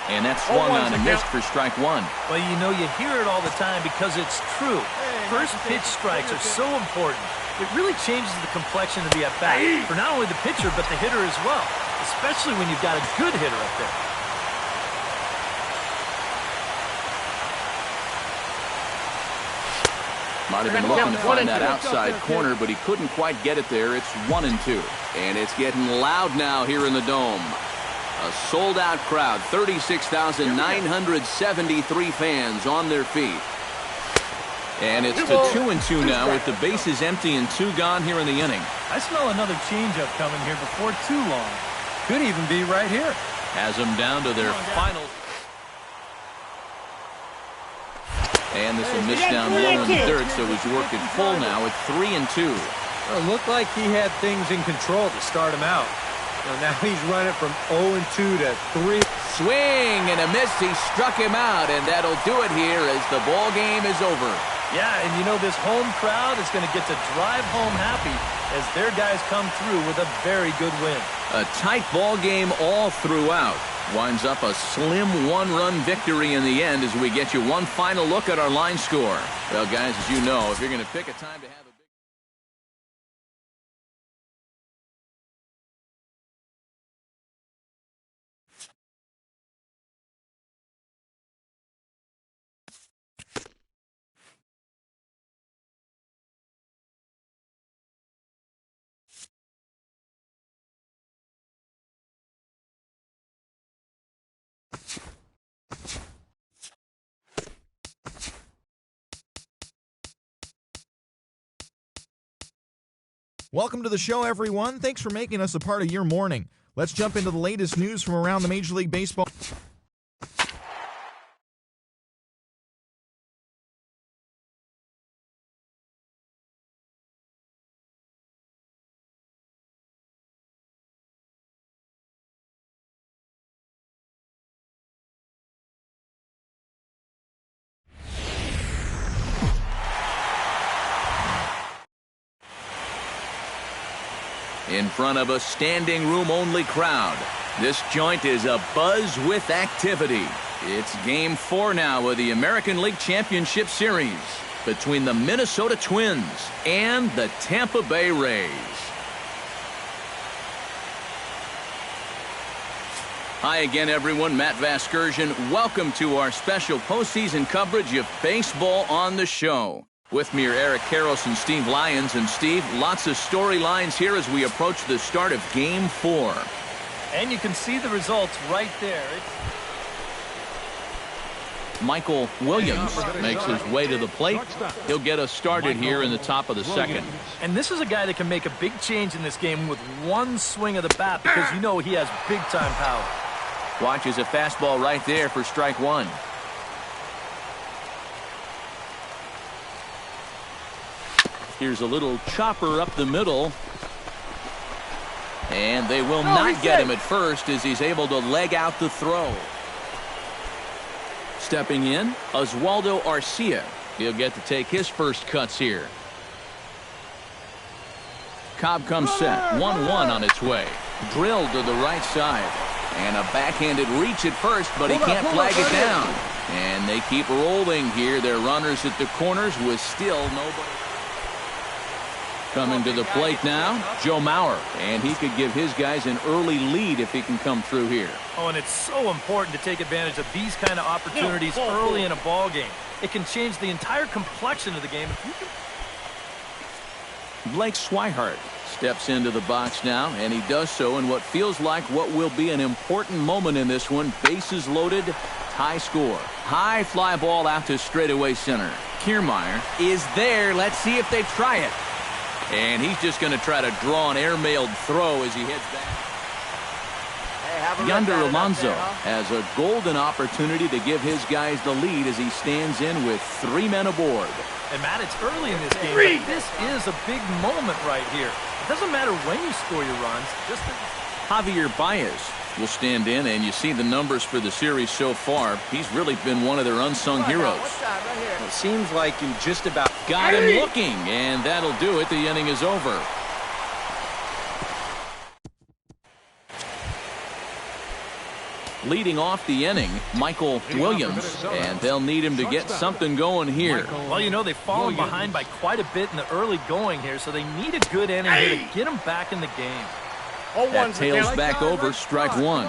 And that's swung on and missed for strike 1. Well, you know, you hear it all the time because it's true. First pitch strikes are so important. It really changes the complexion of the at-bat for not only the pitcher but the hitter as well, especially when you've got a good hitter up there. Might have been looking to find that outside corner, but he couldn't quite get it there. It's 1-2. And it's getting loud now here in the Dome. A sold-out crowd, 36,973 fans on their feet. And it's to 2-2 now with the bases empty and 2 gone here in the inning. I smell another changeup coming here before too long. Could even be right here. Has them down to their final. And this will miss down low in the third, so he's worked it full now at 3-2. Well, it looked like he had things in control to start him out. Now he's running from 0-2 to 3. Swing and a miss. He struck him out, and that'll do it here as the ball game is over. Yeah, and you know this home crowd is going to get to drive home happy as their guys come through with a very good win. A tight ball game all throughout. Winds up a slim one-run victory in the end as we get you one final look at our line score. Well, guys, as you know, if you're going to pick a time to have a Welcome to the show, everyone. Thanks for making us a part of your morning. Let's jump into the latest news from around the Major League Baseball. in front of a standing room only crowd. This joint is abuzz with activity. It's game 4 now of the American League Championship Series between the Minnesota Twins and the Tampa Bay Rays. Hi again, everyone. Matt Vasgersian. Welcome to our special postseason coverage of baseball on the show. With me are Eric Karros and Steve Lyons. And Steve, lots of storylines here as we approach the start of Game 4. And you can see the results right there. Michael Williams makes his way to the plate. He'll get us started here in the top of the second. And this is a guy that can make a big change in this game with one swing of the bat because you know he has big-time power. Watches a fastball right there for strike one. Here's a little chopper up the middle. And they will not get him at first as he's able to leg out the throw. Stepping in, Oswaldo Arcia. He'll get to take his first cuts here. Cobb comes set. 1-1 on its way. Drilled to the right side. And a backhanded reach at first, but he can't flag it down. And they keep rolling here. Their runners at the corners with still nobody. Coming to the plate now, Joe Mauer. And he could give his guys an early lead if he can come through here. Oh, and it's so important to take advantage of these kind of opportunities early in a ball game. It can change the entire complexion of the game. Blake Swihart steps into the box now, and he does so in what feels like what will be an important moment in this one. Bases loaded, tie score. High fly ball out to straightaway center. Kiermaier is there. Let's see if they try it. And he's just going to try to draw an airmailed throw as he heads back. Yonder Alonso has a golden opportunity to give his guys the lead as he stands in with 3 men aboard. And Matt, it's early in this game, but this is a big moment right here. It doesn't matter when you score your runs. Javier Baez will stand in, and you see the numbers for the series so far. He's really been one of their unsung heroes. It seems like you just about got him looking, and that'll do it. The inning is over. Leading off the inning, Michael Williams, and they'll need him to get something going here. Well, you know, they've fallen behind by quite a bit in the early going here, so they need a good inning here to get them back in the game. That tails back over, strike one.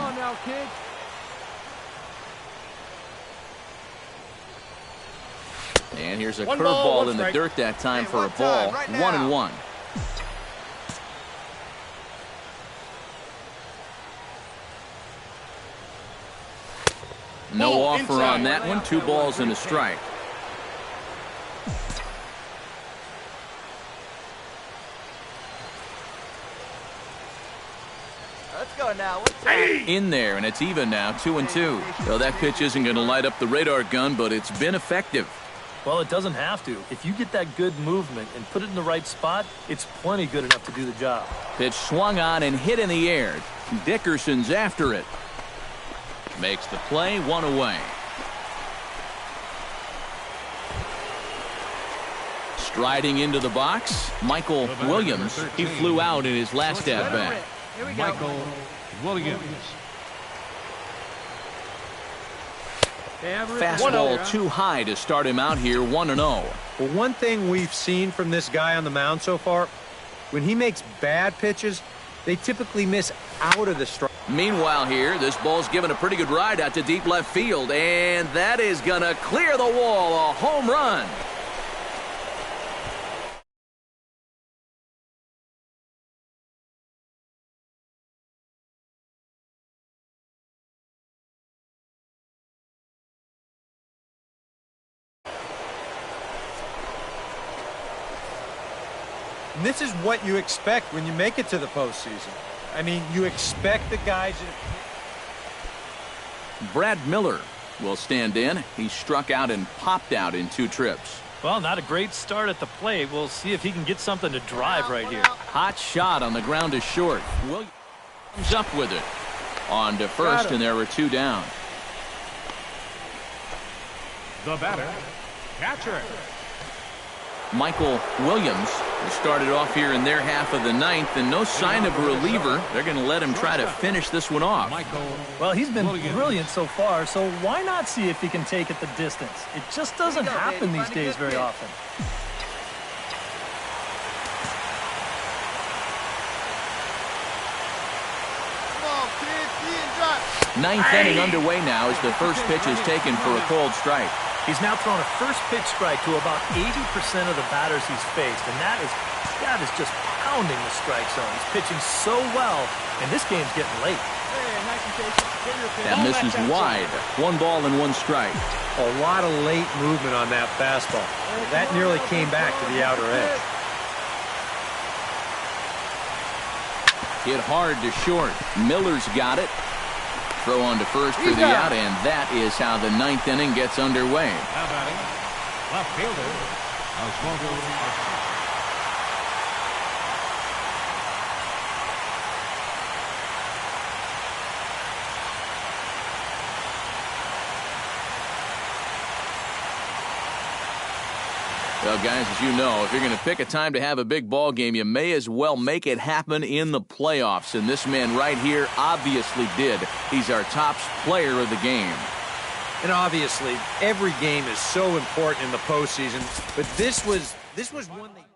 And here's a curveball in the dirt that time for a ball. 1-1. No offer on that one. 2 balls and a strike. Let's go now. In there, and it's even now, 2-2. So that pitch isn't going to light up the radar gun, but it's been effective. Well, it doesn't have to. If you get that good movement and put it in the right spot, it's plenty good enough to do the job. Pitch swung on and hit in the air. Dickerson's after it. Makes the play, one away. Striding into the box, Michael Williams. He flew out in his last at-bat. Here we go. Michael Williams. Fastball too high to start him out here, 1-0. Well, one thing we've seen from this guy on the mound so far, when he makes bad pitches, they typically miss out of the strike. Meanwhile here, this ball's given a pretty good ride out to deep left field, and that is going to clear the wall, a home run. And this is what you expect when you make it to the postseason. I mean, you expect the guys that... Brad Miller will stand in. He struck out and popped out in 2 trips. Well, not a great start at the plate. We'll see if he can get something to drive right here. Hot shot on the ground is short. Williams up with it. On to first, and there were 2 down. The batter, catcher. Michael Williams started off here in their half of the 9th, and no sign of a reliever. They're going to let him try to finish this one off. Well, he's been brilliant so far, so why not see if he can take it the distance? It just doesn't happen these days very often. Come on, kid. See and drop. 9th inning underway now as the first pitch is taken for a cold strike. He's now thrown a first pitch strike to about 80% of the batters he's faced, and that is just pounding the strike zone. He's pitching so well, and this game's getting late. That misses wide. 1 ball and 1 strike. A lot of late movement on that fastball. That nearly came back to the outer edge. Hit hard to short. Miller's got it. Throw on to first for the out, and that is how the 9th inning gets underway. Now batting, left fielder, Osvaldo Arcia. Well, guys, as you know, if you're going to pick a time to have a big ball game, you may as well make it happen in the playoffs. And this man right here obviously did. He's our top player of the game. And obviously, every game is so important in the postseason, but this was one that...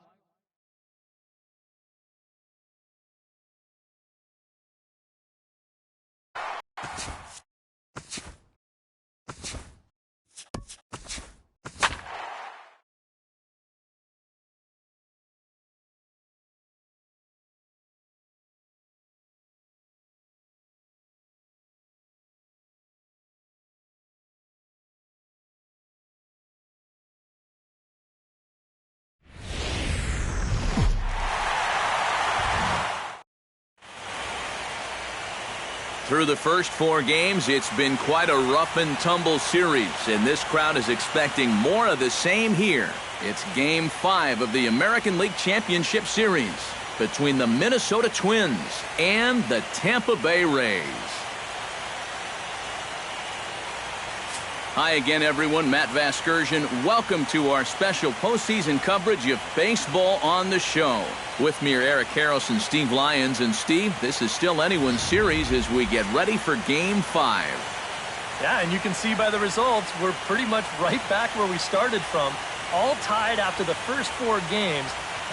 Through the first 4 games, it's been quite a rough and tumble series, and this crowd is expecting more of the same here. It's Game 5 of the American League Championship Series between the Minnesota Twins and the Tampa Bay Rays. Hi again, everyone. Matt Vasgersian. Welcome to our special postseason coverage of baseball on the show. With me are Eric Harris and Steve Lyons. And Steve, this is still anyone's series as we get ready for Game 5. Yeah, and you can see by the results, we're pretty much right back where we started from. All tied after the first 4 games.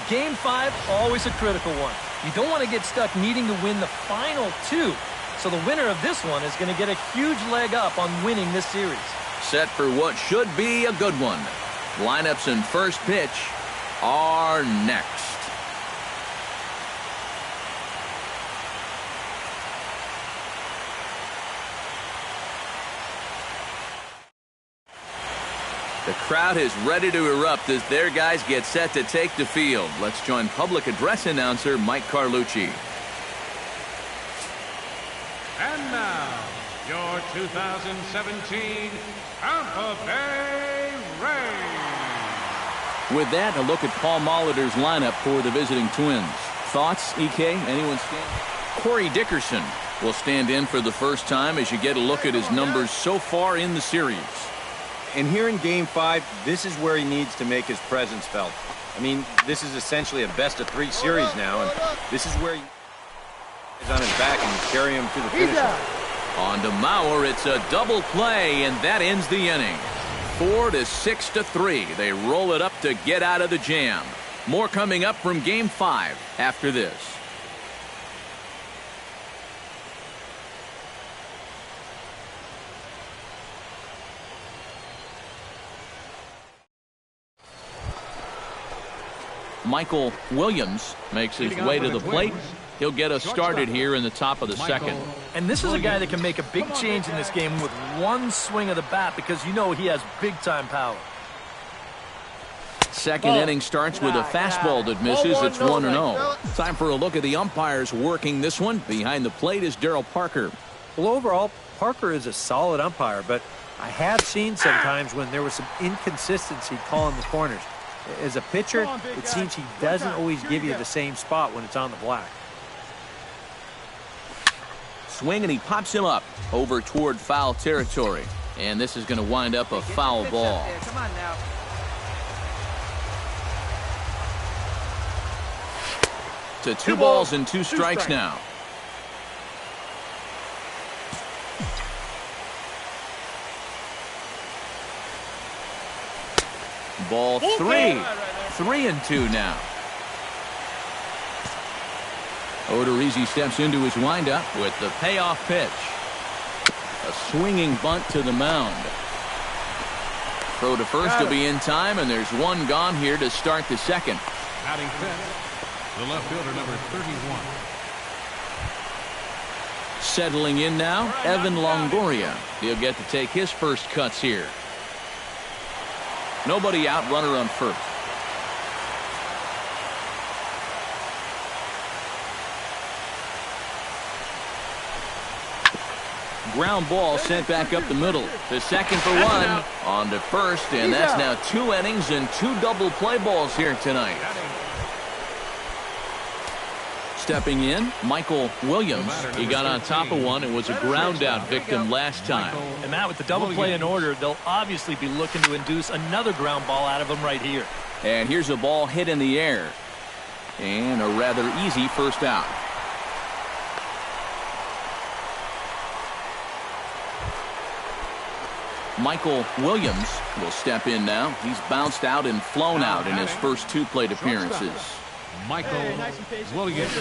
Game 5, always a critical one. You don't want to get stuck needing to win the final 2. So the winner of this one is going to get a huge leg up on winning this series. Set for what should be a good one. Lineups and first pitch are next. The crowd is ready to erupt as their guys get set to take the field. Let's join public address announcer Mike Carlucci. And now, your 2017 Tampa Bay Rays. With that, a look at Paul Molitor's lineup for the visiting Twins. Thoughts, EK? Anyone stand? Corey Dickerson will stand in for the first time as you get a look at his numbers so far in the series. And here in Game 5, this is where he needs to make his presence felt. I mean, this is essentially a best-of-3 series now, and this is where he is on his back and carry him to the finish line. On to Mauer, it's a double play, and that ends the inning. 4 to 6-3. They roll it up to get out of the jam. More coming up from Game 5 after this. Michael Williams makes his way to the plate. He'll get us started here in the top of the second. And this is a guy that can make a big change in this game with one swing of the bat because you know he has big-time power. Second inning starts with a fastball that misses. It's 1-0. Time for a look at the umpires working this one. Behind the plate is Darryl Parker. Well, overall, Parker is a solid umpire, but I have seen sometimes when there was some inconsistency calling the corners. As a pitcher, it seems he doesn't always give you the same spot when it's on the black. Swing, and he pops him up over toward foul territory. And this is going to wind up a foul ball. Come on now. To 2 balls and 2 strikes now. Ball 3. 3-2 now. Odorizzi steps into his windup with the payoff pitch. A swinging bunt to the mound. Throw to first will be in time, and there's one gone here to start the second. Batting fifth, the left fielder, number 31. Settling in now, Evan Longoria. He'll get to take his first cuts here. Nobody out, runner on first. Ground ball sent back up the middle. The second for one. On to first, and that's now 2 innings and 2 double play balls here tonight. Stepping in, Michael Williams. He got on top of one and was a ground out victim last time. And Matt, with the double play in order, they'll obviously be looking to induce another ground ball out of him right here. And here's a ball hit in the air. And a rather easy first out. Michael Williams will step in now. He's bounced out and flown out in his first 2 plate appearances. Michael Williams.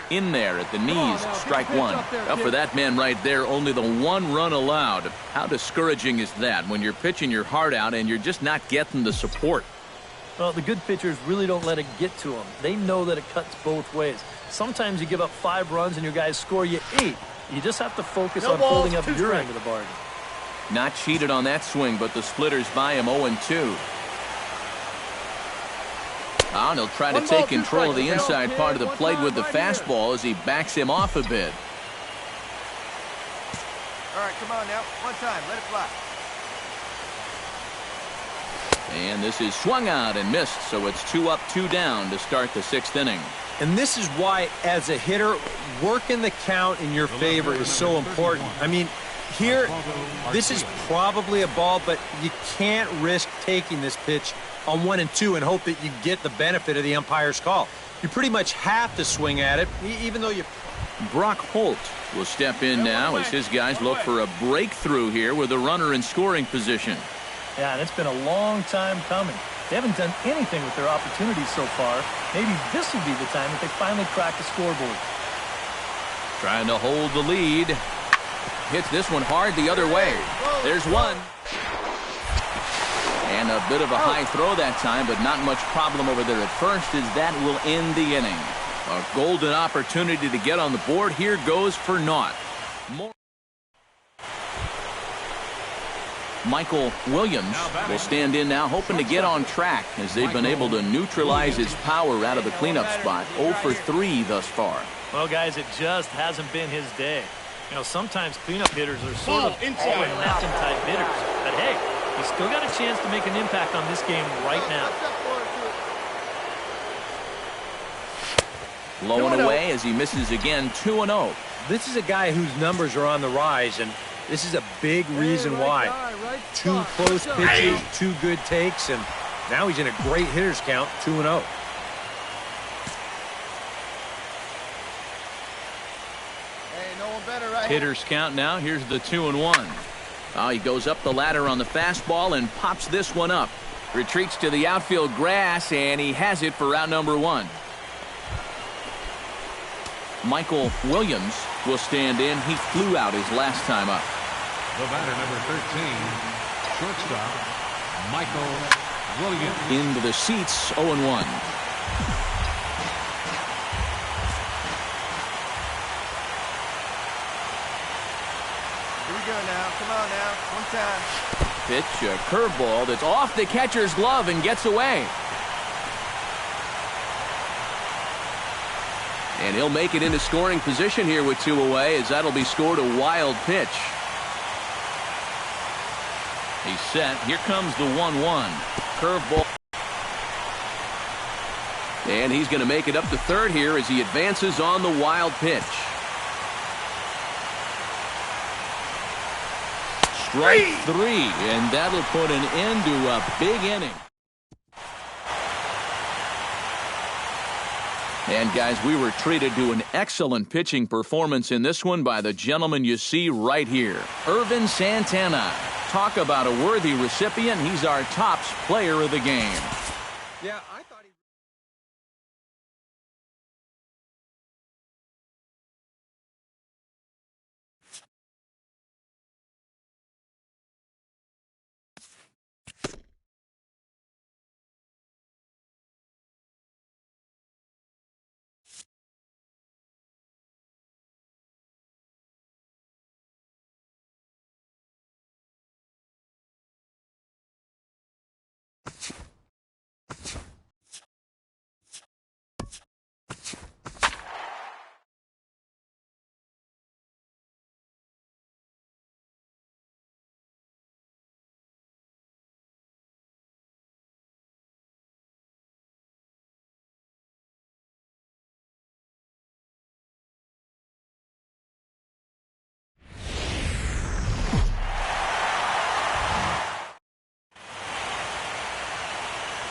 In there at the knees, strike one. Up for that man right there, only the 1 run allowed. How discouraging is that when you're pitching your heart out and you're just not getting the support? Well, the good pitchers really don't let it get to them. They know that it cuts both ways. Sometimes you give up 5 runs and your guys score you 8. You just have to focus on holding up your end of the bargain. Not cheated on that swing, but the splitters by him 0-2. And he'll try to take control of the inside part of the plate with the fastball as he backs him off a bit. All right, come on now. One time, let it fly. And this is swung out and missed, so it's 2 up, 2 down to start the 6th inning. And this is why, as a hitter, working the count in your favor is so important. I mean, here, this is probably a ball, but you can't risk taking this pitch on 1 and 2 and hope that you get the benefit of the umpire's call. You pretty much have to swing at it, even though you... Brock Holt will step in now as his guys look for a breakthrough here with a runner in scoring position. Yeah, and it's been a long time coming. They haven't done anything with their opportunities so far. Maybe this will be the time that they finally crack the scoreboard. Trying to hold the lead. Hits this one hard the other way. There's one. And a bit of a high throw that time, but not much problem over there at first, as that will end the inning. A golden opportunity to get on the board. Here goes for naught. Michael Williams will stand in now, hoping to get on track as they've been able to neutralize his power out of the cleanup spot. 0 for 3 thus far. Well, guys, it just hasn't been his day. You know, sometimes cleanup hitters are sort of all-or-nothing type hitters. But hey, he's still got a chance to make an impact on this game right now. Low and away as he misses again, 2-0. This is a guy whose numbers are on the rise, and this is a big reason why. Two close pitches, two good takes, and now he's in a great hitter's count, 2-0. Hey, no one better right here. Hitters count now. Here's the 2-1. Oh, he goes up the ladder on the fastball and pops this one up. Retreats to the outfield grass, and he has it for out number 1. Michael Williams will stand in. He flew out his last time up. The batter, number 13, shortstop, Michael Williams. Into the seats, 0-1. Here we go now. Come on now. One time. Pitch, a curveball that's off the catcher's glove and gets away. And he'll make it into scoring position here with 2 away, as that'll be scored a wild pitch. He's set. Here comes the 1-1. Curveball. And he's going to make it up to third here as he advances on the wild pitch. Strike 3, and that'll put an end to a big inning. And guys, we were treated to an excellent pitching performance in this one by the gentleman you see right here, Irvin Santana. Talk about a worthy recipient. He's our tops player of the game. Yeah, I thought he...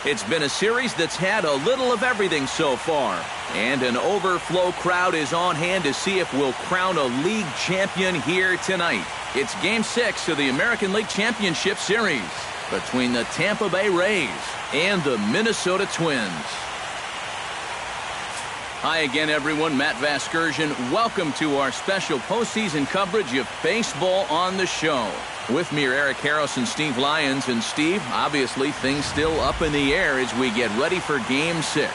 It's been a series that's had a little of everything so far. And an overflow crowd is on hand to see if we'll crown a league champion here tonight. It's Game 6 of the American League Championship Series between the Tampa Bay Rays and the Minnesota Twins. Hi again, everyone. Matt Vasgersian. Welcome to our special postseason coverage of baseball on the show. With me are Eric Harris and Steve Lyons. And Steve, obviously things still up in the air as we get ready for Game 6.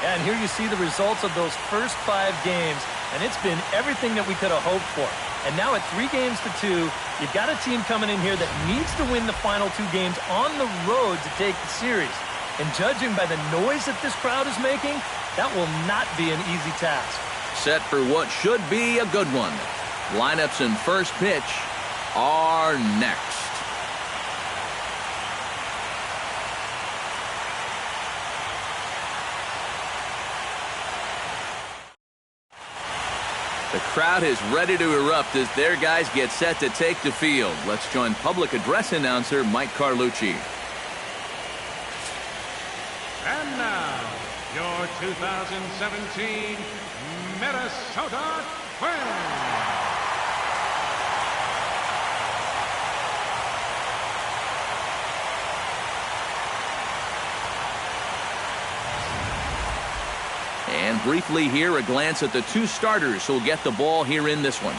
And here you see the results of those first 5 games, and it's been everything that we could have hoped for. And now at 3-2, you've got a team coming in here that needs to win the final 2 games on the road to take the series. And judging by the noise that this crowd is making, that will not be an easy task. Set for what should be a good one. Lineups and first pitch are next. The crowd is ready to erupt as their guys get set to take the field. Let's join public address announcer Mike Carlucci. And now, your 2017 Minnesota Twins. And briefly here, a glance at the 2 starters who'll get the ball here in this one.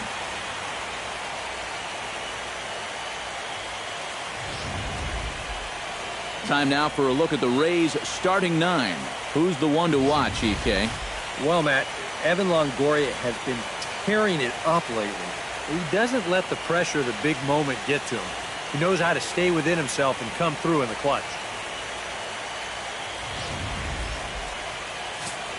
Time now for a look at the Rays' starting 9. Who's the one to watch, EK? Well, Matt, Evan Longoria has been tearing it up lately. He doesn't let the pressure of the big moment get to him. He knows how to stay within himself and come through in the clutch.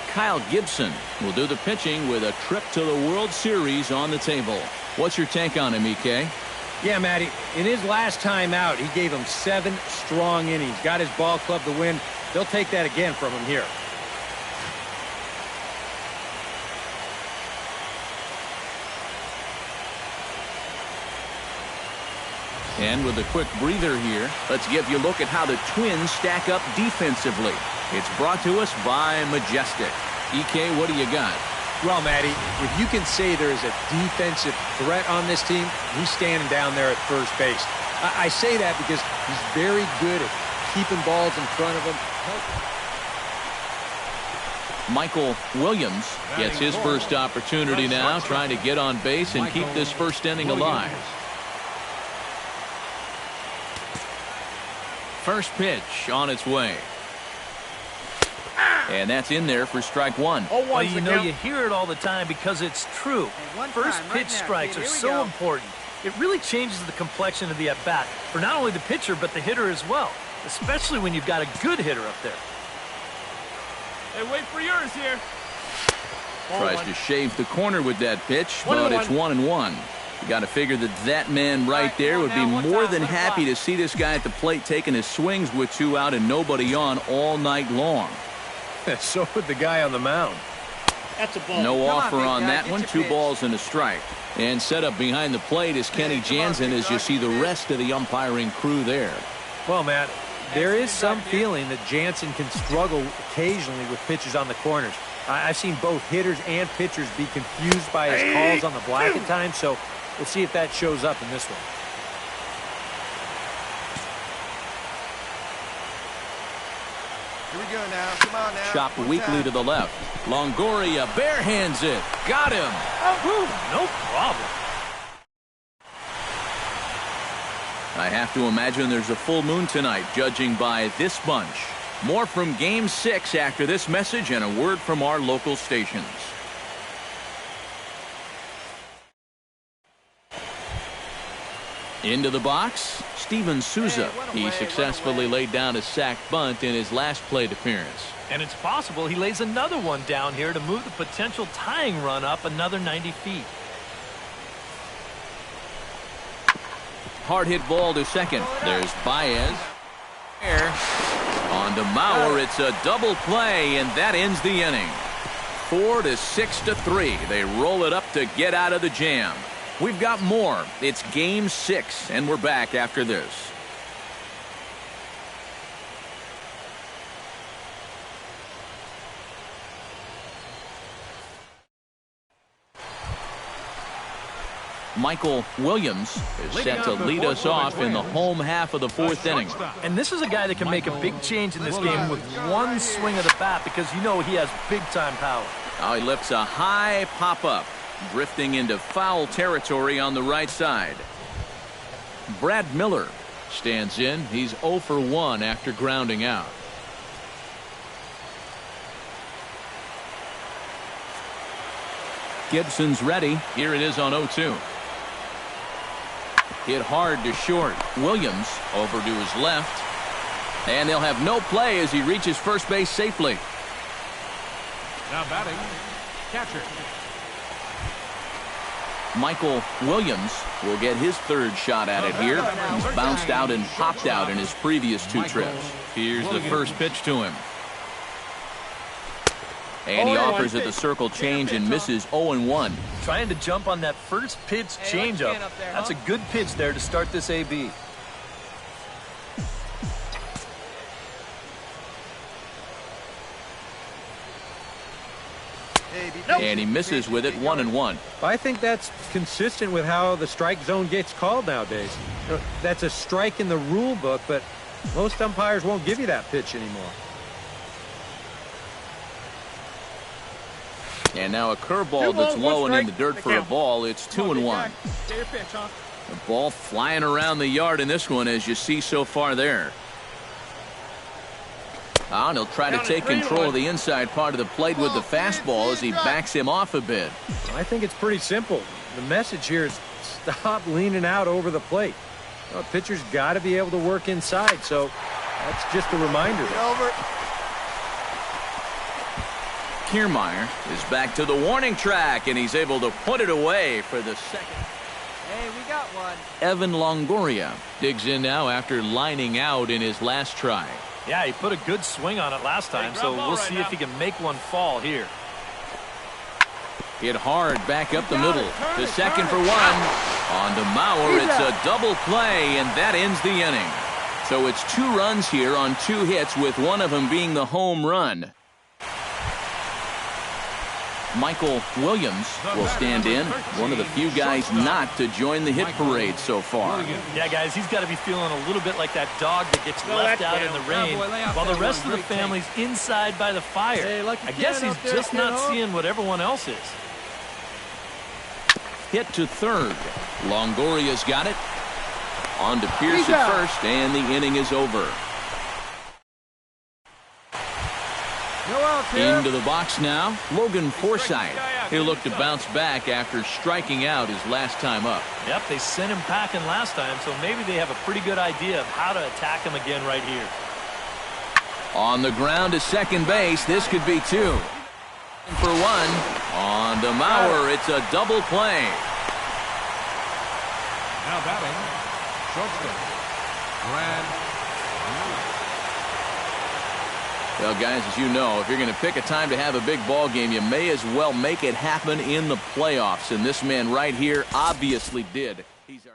Kyle Gibson will do the pitching with a trip to the World Series on the table. What's your take on him, EK? Yeah, Matty, in his last time out, he gave him 7 strong innings. Got his ball club to win. They'll take that again from him here. And with a quick breather here, let's give you a look at how the Twins stack up defensively. It's brought to us by Majestic. EK, what do you got? Well, Matty, if you can say there is a defensive threat on this team, he's standing down there at first base. I say that because he's very good at keeping balls in front of him. Michael Williams gets his first opportunity now, trying to get on base and keep this first inning alive. First pitch on its way. And that's in there for strike one. Well, you know, you hear it all the time because it's true. First pitch strikes are so important. It really changes the complexion of the at-bat for not only the pitcher but the hitter as well, especially when you've got a good hitter up there. Hey, wait for yours here. Tries to shave the corner with that pitch, but it's 1-1. You got to figure that man right there would be more than happy to see this guy at the plate taking his swings with 2 out and nobody on all night long. So would the guy on the mound. That's a ball. No offer on that one. 2 balls and a strike. And set up behind the plate is Kenny Jansen as you see the rest of the umpiring crew there. Well, Matt, there is some feeling that Jansen can struggle occasionally with pitches on the corners. I've seen both hitters and pitchers be confused by his calls on the black at times, so we'll see if that shows up in this one. Here we go now. Come on now. Chopped weakly to the left. Longoria barehands it. Got him. No problem. I have to imagine there's a full moon tonight, judging by this bunch. More from Game 6 after this message and a word from our local stations. Into the box, Steven Souza. He successfully laid down a sac bunt in his last plate appearance. And it's possible he lays another one down here to move the potential tying run up another 90 feet. Hard hit ball to second. There's Baez. On to Mauer. It's a double play, and that ends the inning. 4-6-3. They roll it up to get out of the jam. We've got more. It's Game 6, and we're back after this. Michael Williams is set to lead us off in the home half of the 4th inning. And this is a guy that can make a big change in this game with one swing of the bat because you know he has big-time power. Now he lifts a high pop-up, drifting into foul territory on the right side. Brad Miller stands in. He's 0 for 1 after grounding out. Gibson's ready. Here it is on 0-2. Hit hard to short. Williams over to his left. And they'll have no play as he reaches first base safely. Now batting, catcher. Michael Williams will get his 3rd shot at it here. He's bounced out and popped out in his previous 2 trips. Here's the first pitch to him. And he offers at the circle change and misses 0-1. Trying to jump on that first pitch changeup. That's a good pitch there to start this AB. And he misses with it 1-1. I think that's consistent with how the strike zone gets called nowadays. That's a strike in the rule book, but most umpires won't give you that pitch anymore. And now a curveball that's low and in the dirt for a ball. It's 2-1. The ball flying around the yard in this one, as you see so far there. And he'll try to take control of the inside part of the plate with the fastball as he backs him off a bit. I think it's pretty simple. The message here is stop leaning out over the plate. Well, the pitcher's got to be able to work inside, so that's just a reminder. Kiermaier is back to the warning track, and he's able to put it away for the second. Hey, we got one. Evan Longoria digs in now after lining out in his last try. Yeah, he put a good swing on it last time, so we'll see if he can make one fall here. Hit hard back up the middle. To second for 1. On to Mauer, it's a double play, and that ends the inning. So it's 2 runs here on 2 hits, with one of them being the home run. Michael Williams will stand in, one of the few guys not to join the hit parade so far. Yeah, guys, he's got to be feeling a little bit like that dog that gets left out in the rain while the rest of the family's inside by the fire. I guess he's just not seeing what everyone else is. Hit to third. Longoria's got it. On to Pierce at first, and the inning is over. Into the box now, Logan Forsythe. He'll look to bounce back after striking out his last time up. Yep, they sent him packing last time, so maybe they have a pretty good idea of how to attack him again right here. On the ground to second base, this could be 2. For 1, on to Mauer, it's a double play. Now batting, shortstop, Brad. Well, guys, as you know, if you're going to pick a time to have a big ball game, you may as well make it happen in the playoffs. And this man right here obviously did. He's our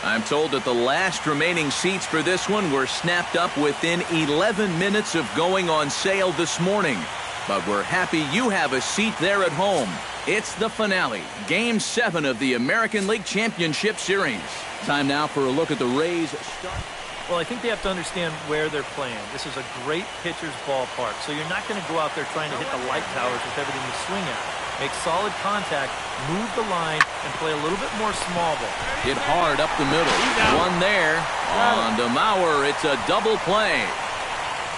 I'm told that the last remaining seats for this one were snapped up within 11 minutes of going on sale this morning. But we're happy you have a seat there at home. It's the finale, Game 7 of the American League Championship Series. Time now for a look at the Rays' start. Well, I think they have to understand where they're playing. This is a great pitcher's ballpark, so you're not going to go out there trying to hit the light towers with everything you swing at. Make solid contact, move the line, and play a little bit more small ball. Hit hard up the middle. One there. On to Mauer. It's a double play.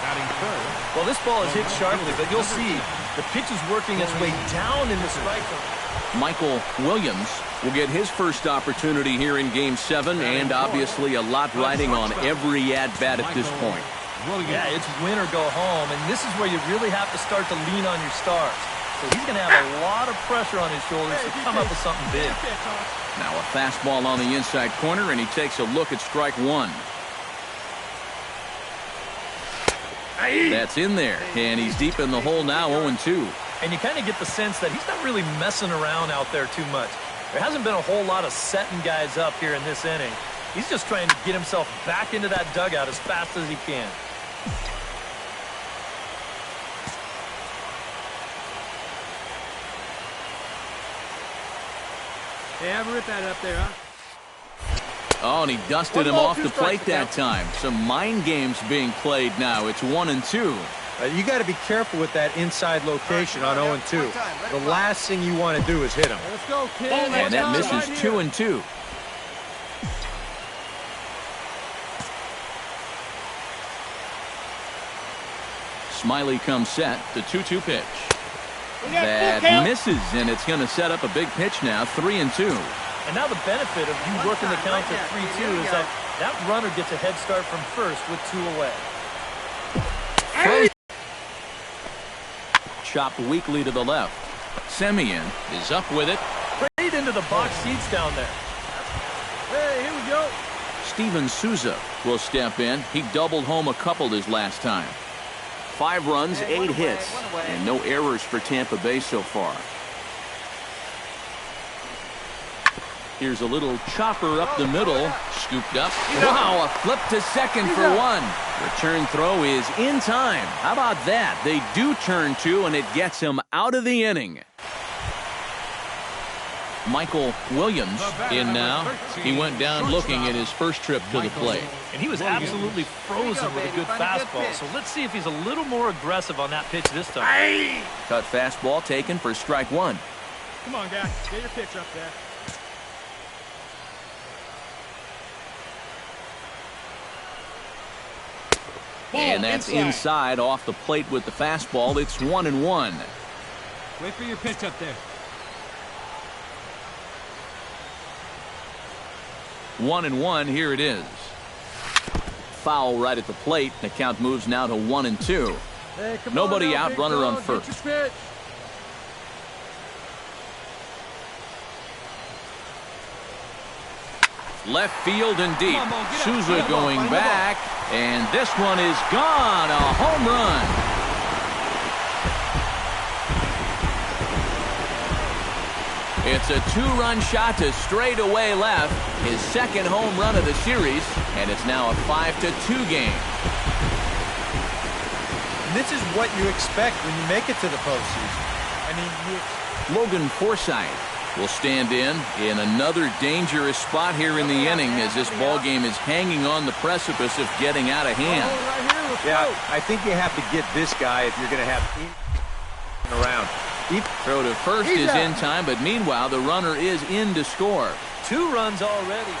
Batting third. Well, this ball is hit sharply, but you'll see the pitch is working its way down in the strike zone. Michael Williams will get his first opportunity here in Game 7, and obviously a lot riding on every at-bat at this point. Yeah, it's win or go home, and this is where you really have to start to lean on your stars. So he's going to have a lot of pressure on his shoulders to come up with something big. Now a fastball on the inside corner, and he takes a look at strike 1. That's in there, and he's deep in the hole now, 0-2. And you kind of get the sense that he's not really messing around out there too much. There hasn't been a whole lot of setting guys up here in this inning. He's just trying to get himself back into that dugout as fast as he can. Hey, have a rip at it up there, huh? Oh, and he dusted him off the plate that time. Some mind games being played now. It's 1-2. You got to be careful with that inside location on 0-2. The last thing you want to do is hit him. Let's go, kid. And that misses 2-2. Smiley comes set. The 2-2 pitch. That misses, and it's going to set up a big pitch now, 3-2. And now the benefit of you working the count to 3-2 is that that runner gets a head start from first with 2 away. Chopped weakly to the left. Semien is up with it. Straight into the box seats down there. Hey, here we go. Steven Souza will step in. He doubled home a couple his last time. 5 runs, 8 hits, and no errors for Tampa Bay so far. Here's a little chopper up the middle, scooped up. Wow, a flip to second for 1. Return throw is in time. How about that? They do turn 2, and it gets him out of the inning. Michael Williams in now. He went down looking at his first trip to the plate. And he was absolutely frozen with a good fastball. So let's see if he's a little more aggressive on that pitch this time. Cut fastball taken for strike 1. Come on, guy. Get your pitch up there. And that's inside off the plate with the fastball. It's 1-1. Wait for your pitch up there. 1-1. Here it is. Foul right at the plate. The count moves now to 1-2. Hey, Nobody out, runner on first. Left field and deep. Souza going back, and this one is gone. A home run. It's a two-run shot to straightaway left. His second home run of the series, and it's now a 5-2 game. And this is what you expect when you make it to the postseason. I mean, Logan Forsythe will stand in another dangerous spot here in the inning as this ball game is hanging on the precipice of getting out of hand. yeah, I think you have to get this guy if you're going to have around. Throw to first is in time, but meanwhile the runner is in to score. 2 runs already.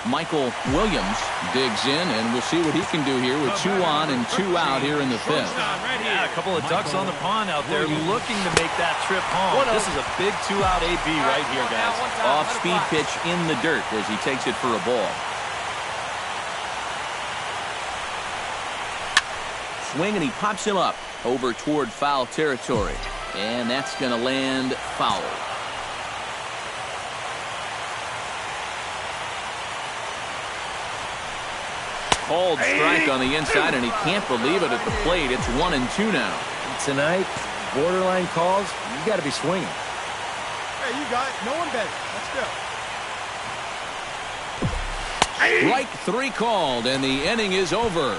Michael Williams digs in, and we'll see what he can do here with 2 on and 2 out here in the 5th. Yeah, a couple of ducks on the pond out there looking to make that trip home. This is a big 2-out AB right here, guys. Off-speed pitch in the dirt as he takes it for a ball. Swing, and he pops him up over toward foul territory. And that's going to land foul. Called strike on the inside, and he can't believe it at the plate. It's 1-2 now. Tonight, borderline calls, you got to be swinging. Hey, you got it. No one better. Let's go. Strike 3 called, and the inning is over.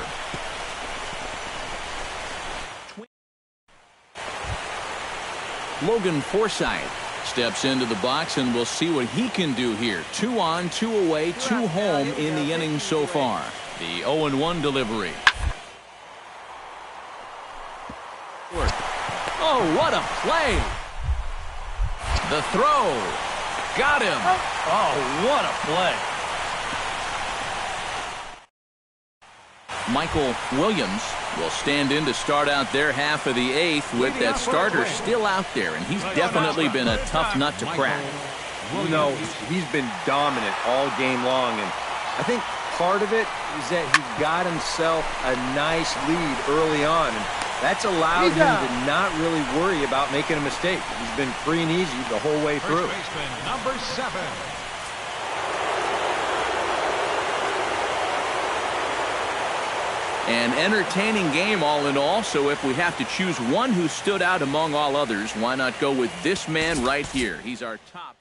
Logan Forsythe steps into the box, and we'll see what he can do here. 2 on, 2 away, 2 home in the inning so far. The 0-1 delivery. Oh, what a play. The throw. Got him. Oh, what a play. Michael Williams will stand in to start out their half of the 8th with that starter still out there, and he's definitely been a tough nut to crack. You know, he's been dominant all game long, and I think part of it is that he got himself a nice lead early on, and that's allowed him to not really worry about making a mistake. He's been free and easy the whole way through. First baseman, number 7. An entertaining game all in all, so if we have to choose one who stood out among all others, why not go with this man right here? He's our top.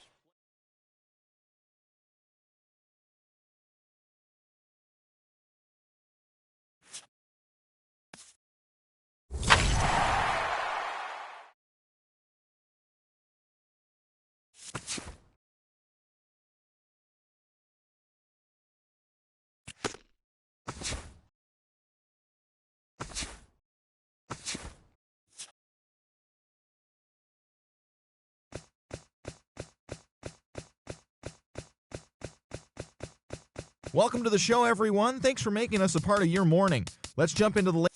Welcome to the show, everyone. Thanks for making us a part of your morning. Let's jump into the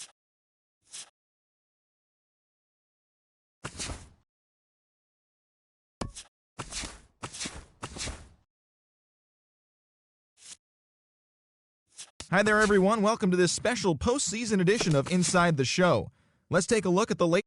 Hi there, everyone. Welcome to this special postseason edition of Inside the Show. Let's take a look at the latest.